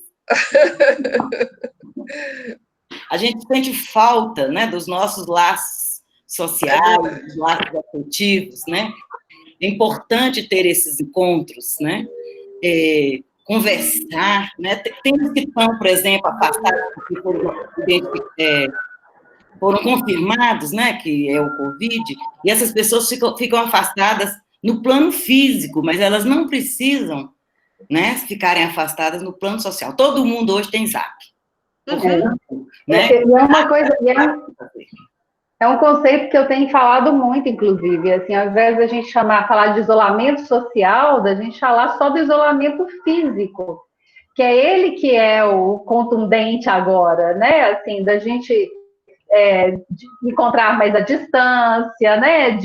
A gente sente falta, né, dos nossos laços sociais, dos laços afetivos, né? É importante ter esses encontros, né? Conversar, né? Tem os que estão, por exemplo, afastados porque foram confirmados, né, que é o Covid, e essas pessoas ficam afastadas no plano físico, mas elas não precisam, né, ficarem afastadas no plano social. Todo mundo hoje tem Zap. Né? E é uma coisa, é um conceito que eu tenho falado muito, inclusive, assim, ao invés da gente falar de isolamento social, da gente falar só do isolamento físico, que é ele que é o contundente agora, né, assim, da gente de encontrar mais a distância, né,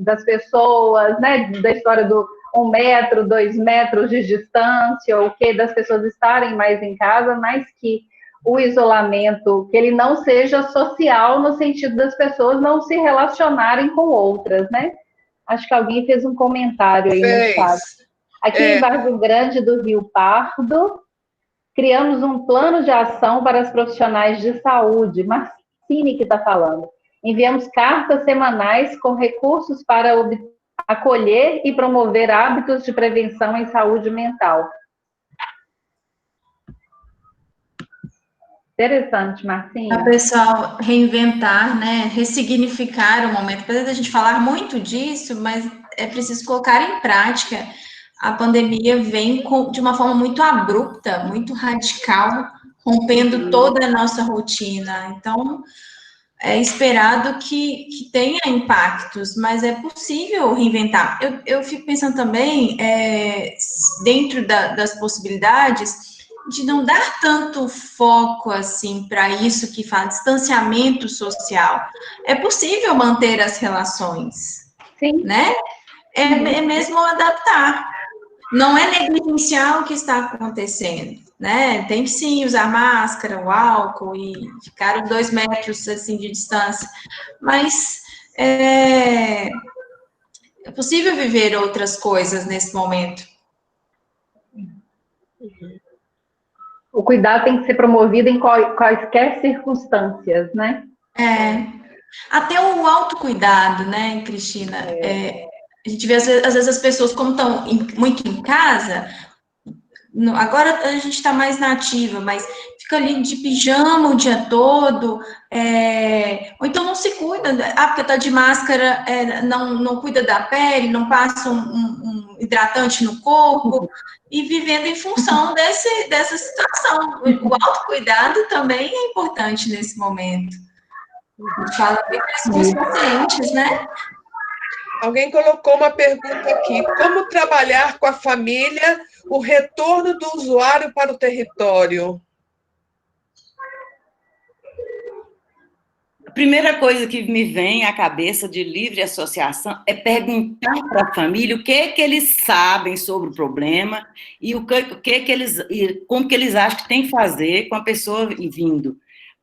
das pessoas, né, da história do 1 metro, 2 metros de distância, o que das pessoas estarem mais em casa, mas que o isolamento, que ele não seja social no sentido das pessoas não se relacionarem com outras, né? Acho que alguém fez um comentário aí no chat. Aqui em Vargem Grande do Rio Pardo, criamos um plano de ação para os profissionais de saúde. Marcine que está falando. Enviamos cartas semanais com recursos para acolher e promover hábitos de prevenção em saúde mental. Interessante, Marcinha. O pessoal reinventar, né, ressignificar o momento. Apesar da gente falar muito disso, mas é preciso colocar em prática. A pandemia vem de uma forma muito abrupta, muito radical, rompendo toda a nossa rotina. Então, é esperado que tenha impactos, mas é possível reinventar. Eu fico pensando também, dentro das possibilidades, de não dar tanto foco assim para isso que fala distanciamento social. É possível manter as relações, sim, né? É mesmo adaptar. Não é negligenciar o que está acontecendo, né? Tem que sim usar máscara, o álcool e ficar 2 metros assim de distância, mas é possível viver outras coisas nesse momento. O cuidado tem que ser promovido em quaisquer circunstâncias, né? Até o autocuidado, né, Cristina? A gente vê, às vezes, as pessoas, como estão muito em casa, agora a gente está mais nativa, mas fica ali de pijama o dia todo, ou então não se cuida, porque está de máscara, não cuida da pele, não passa um hidratante no corpo, e vivendo em função dessa situação. O autocuidado também é importante nesse momento. A gente fala bem com os pacientes, né? Alguém colocou uma pergunta aqui: como trabalhar com a família o retorno do usuário para o território? A primeira coisa que me vem à cabeça de livre associação é perguntar para a família o que é que eles sabem sobre o problema e como que eles acham que tem que fazer com a pessoa vindo.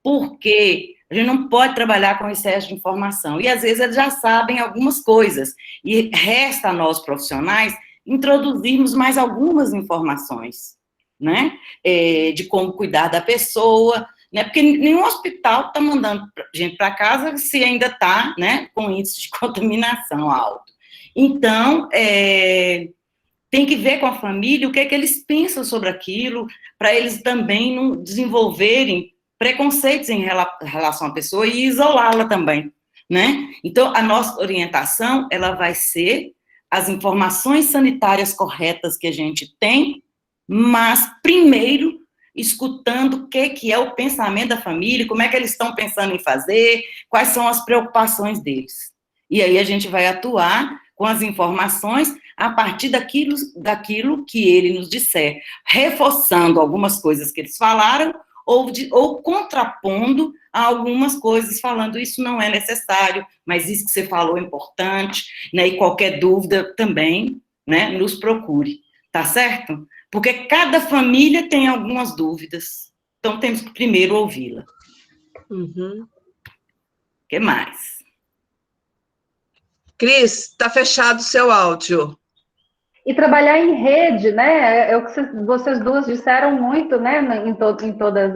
Porque a gente não pode trabalhar com excesso de informação. E, às vezes, eles já sabem algumas coisas. E resta a nós, profissionais, introduzirmos mais algumas informações, né? De como cuidar da pessoa, né? Porque nenhum hospital está mandando gente para casa se ainda está, né, com índice de contaminação alto. Então, tem que ver com a família o que é que eles pensam sobre aquilo, para eles também não desenvolverem preconceitos em relação à pessoa e isolá-la também, né? Então, a nossa orientação, ela vai ser as informações sanitárias corretas que a gente tem, mas, primeiro, escutando o que é o pensamento da família, como é que eles estão pensando em fazer, quais são as preocupações deles. E aí a gente vai atuar com as informações a partir daquilo que ele nos disser, reforçando algumas coisas que eles falaram, ou contrapondo a algumas coisas, falando isso não é necessário, mas isso que você falou é importante, né, e qualquer dúvida também, né, nos procure, tá certo? Porque cada família tem algumas dúvidas, então temos que primeiro ouvi-la. Uhum. O que mais? Cris, está fechado o seu áudio. E trabalhar em rede, né? É o que vocês duas disseram muito, né? Em todas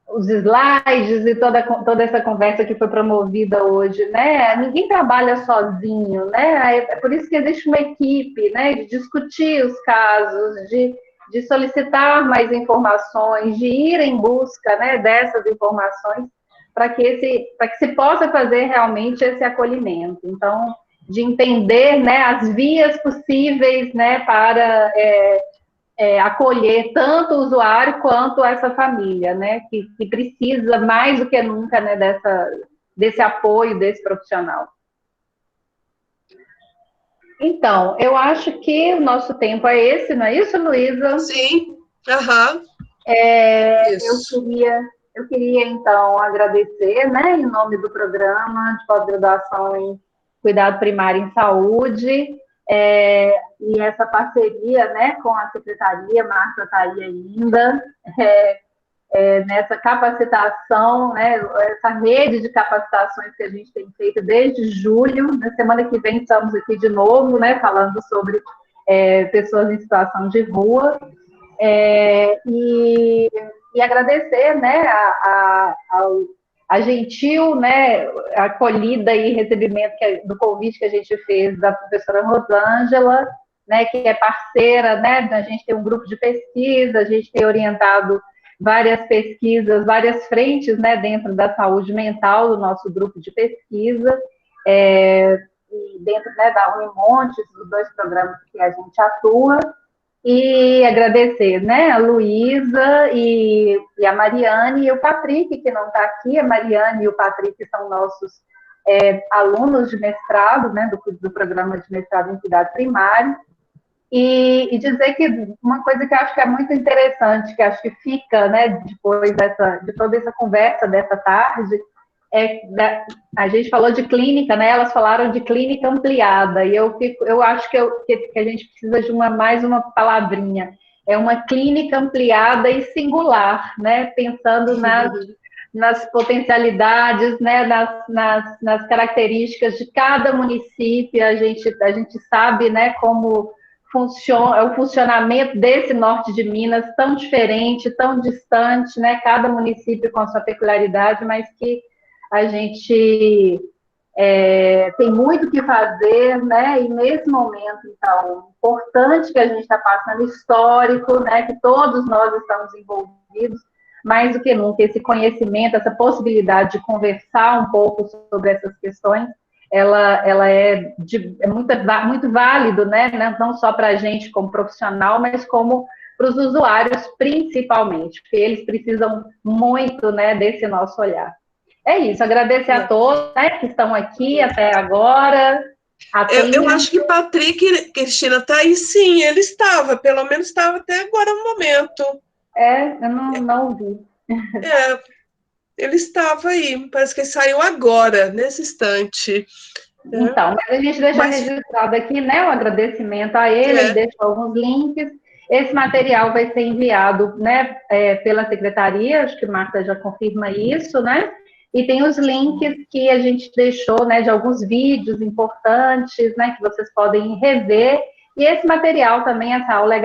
os slides e toda essa conversa que foi promovida hoje, né? Ninguém trabalha sozinho, né? É por isso que existe uma equipe, né? De discutir os casos, de solicitar mais informações, de ir em busca, né, dessas informações para que se possa fazer realmente esse acolhimento. Então, de entender, né, as vias possíveis, né, para acolher tanto o usuário quanto essa família, né, que precisa mais do que nunca, né, desse apoio desse profissional. Então, eu acho que o nosso tempo é esse, não é isso, Luísa? Sim, aham. Eu queria, então, agradecer, né, em nome do programa de pós-graduação em Cuidado Primário em Saúde, e essa parceria, né, com a Secretaria, Marta está aí ainda, nessa capacitação, né, essa rede de capacitações que a gente tem feito desde julho. Na semana que vem estamos aqui de novo, né, falando sobre pessoas em situação de rua, e agradecer, né, a gentil, né, acolhida e recebimento do convite que a gente fez da professora Rosângela, né, que é parceira, né, a gente tem um grupo de pesquisa, a gente tem orientado várias pesquisas, várias frentes, né, dentro da saúde mental do nosso grupo de pesquisa, e dentro, né, da Unimontes, dos 2 programas que a gente atua. E agradecer, né, a Luísa e a Mariane e o Patrick, que não está aqui. A Mariane e o Patrick são nossos alunos de mestrado, né, do programa de mestrado em cuidado primário. E dizer que uma coisa que eu acho que é muito interessante, que acho que fica, né, depois de toda essa conversa dessa tarde, a gente falou de clínica, né? Elas falaram de clínica ampliada, e eu acho que a gente precisa de mais uma palavrinha. É uma clínica ampliada e singular, né? Pensando nas potencialidades, né? nas características de cada município. A gente sabe, né, como funciona o funcionamento desse norte de Minas, tão diferente, tão distante, né? Cada município com a sua peculiaridade, mas que a gente tem muito o que fazer, né? E nesse momento, então, importante que a gente está passando, histórico, né? Que todos nós estamos envolvidos, mais do que nunca, esse conhecimento, essa possibilidade de conversar um pouco sobre essas questões, ela é muito válido, né? Não só para a gente como profissional, mas como para os usuários, principalmente, porque eles precisam muito, né, desse nosso olhar. É isso, agradecer a todos, né, que estão aqui até agora. Eu acho que Patrick, Cristina, está aí sim, ele estava, pelo menos estava até agora no momento. Eu não vi. Ele estava aí, parece que ele saiu agora, nesse instante. Então, mas a gente deixa registrado aqui, né, o agradecimento a ele, deixa alguns links. Esse material vai ser enviado, né, pela secretaria, acho que Marta já confirma isso, né? E tem os links que a gente deixou, né, de alguns vídeos importantes, né, que vocês podem rever. E esse material também, essa aula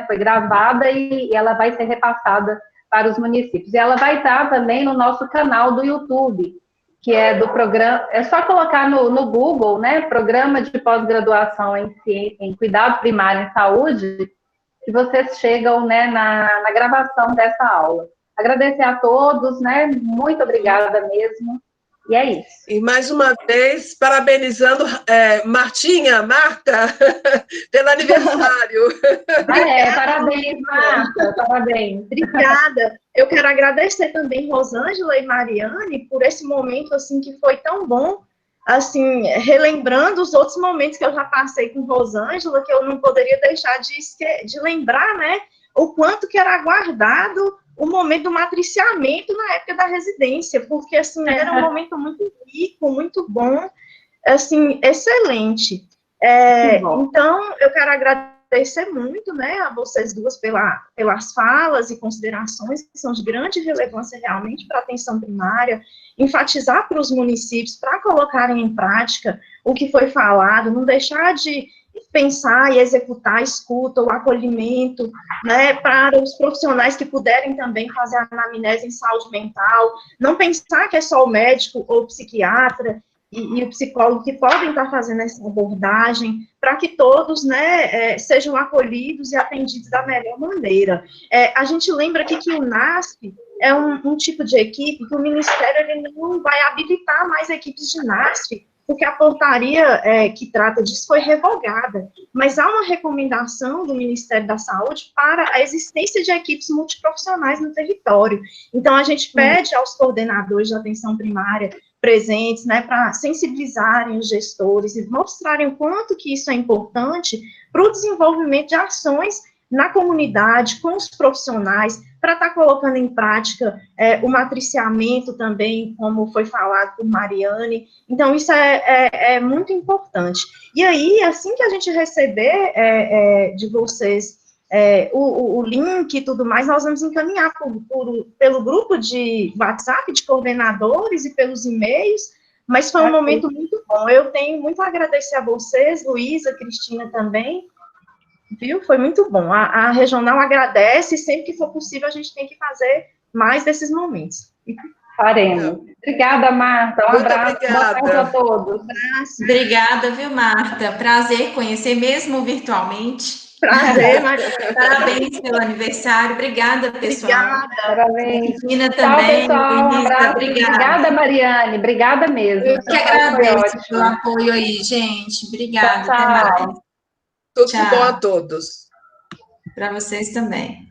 foi gravada e ela vai ser repassada para os municípios. E ela vai estar também no nosso canal do YouTube, que é do programa, é só colocar no Google, né, Programa de Pós-Graduação em Cuidado Primário em Saúde, que vocês chegam, né, na gravação dessa aula. Agradecer a todos, né, muito obrigada mesmo, e é isso. E mais uma vez, parabenizando Marta, pelo aniversário. Parabéns, Marta, parabéns. Obrigada. Eu quero agradecer também Rosângela e Mariane por esse momento, assim, que foi tão bom, assim, relembrando os outros momentos que eu já passei com Rosângela, que eu não poderia deixar de lembrar, né, o quanto que era aguardado o momento do matriciamento na época da residência, porque, assim, era um momento muito rico, muito bom, assim, excelente. Então, eu quero agradecer muito, né, a vocês duas pelas falas e considerações que são de grande relevância realmente para a atenção primária, enfatizar para os municípios para colocarem em prática o que foi falado, não deixar de pensar e executar a escuta, o acolhimento, né, para os profissionais que puderem também fazer a anamnese em saúde mental, não pensar que é só o médico ou o psiquiatra e o psicólogo que podem estar fazendo essa abordagem, para que todos, né, sejam acolhidos e atendidos da melhor maneira. A gente lembra aqui que o NASP é um tipo de equipe que o Ministério ele não vai habilitar mais equipes de NASP, porque a portaria que trata disso foi revogada, mas há uma recomendação do Ministério da Saúde para a existência de equipes multiprofissionais no território. Então, a gente pede aos coordenadores de atenção primária presentes, né, para sensibilizarem os gestores e mostrarem o quanto que isso é importante para o desenvolvimento de ações na comunidade, com os profissionais, para estar colocando em prática o matriciamento também, como foi falado por Mariane. Então, isso é muito importante. E aí, assim que a gente receber de vocês o link e tudo mais, nós vamos encaminhar pelo grupo de WhatsApp de coordenadores e pelos e-mails, mas foi um momento muito bom. Eu tenho muito a agradecer a vocês, Luísa, Cristina também, viu? Foi muito bom. A regional agradece, e sempre que for possível a gente tem que fazer mais desses momentos. Faremos. Obrigada, Marta. Um abraço. Boa tarde a todos. Obrigada, viu, Marta? Prazer conhecer, mesmo virtualmente. Prazer, Maria. Parabéns pelo aniversário. Obrigada, pessoal. Obrigada. Parabéns. Cristina também. Tchau, pessoal. Um abraço. Obrigada, Mariane. Obrigada mesmo. Eu que agradeço pelo apoio aí, gente. Obrigada. Tchau. Até mais. Tudo bom a todos. Para vocês também.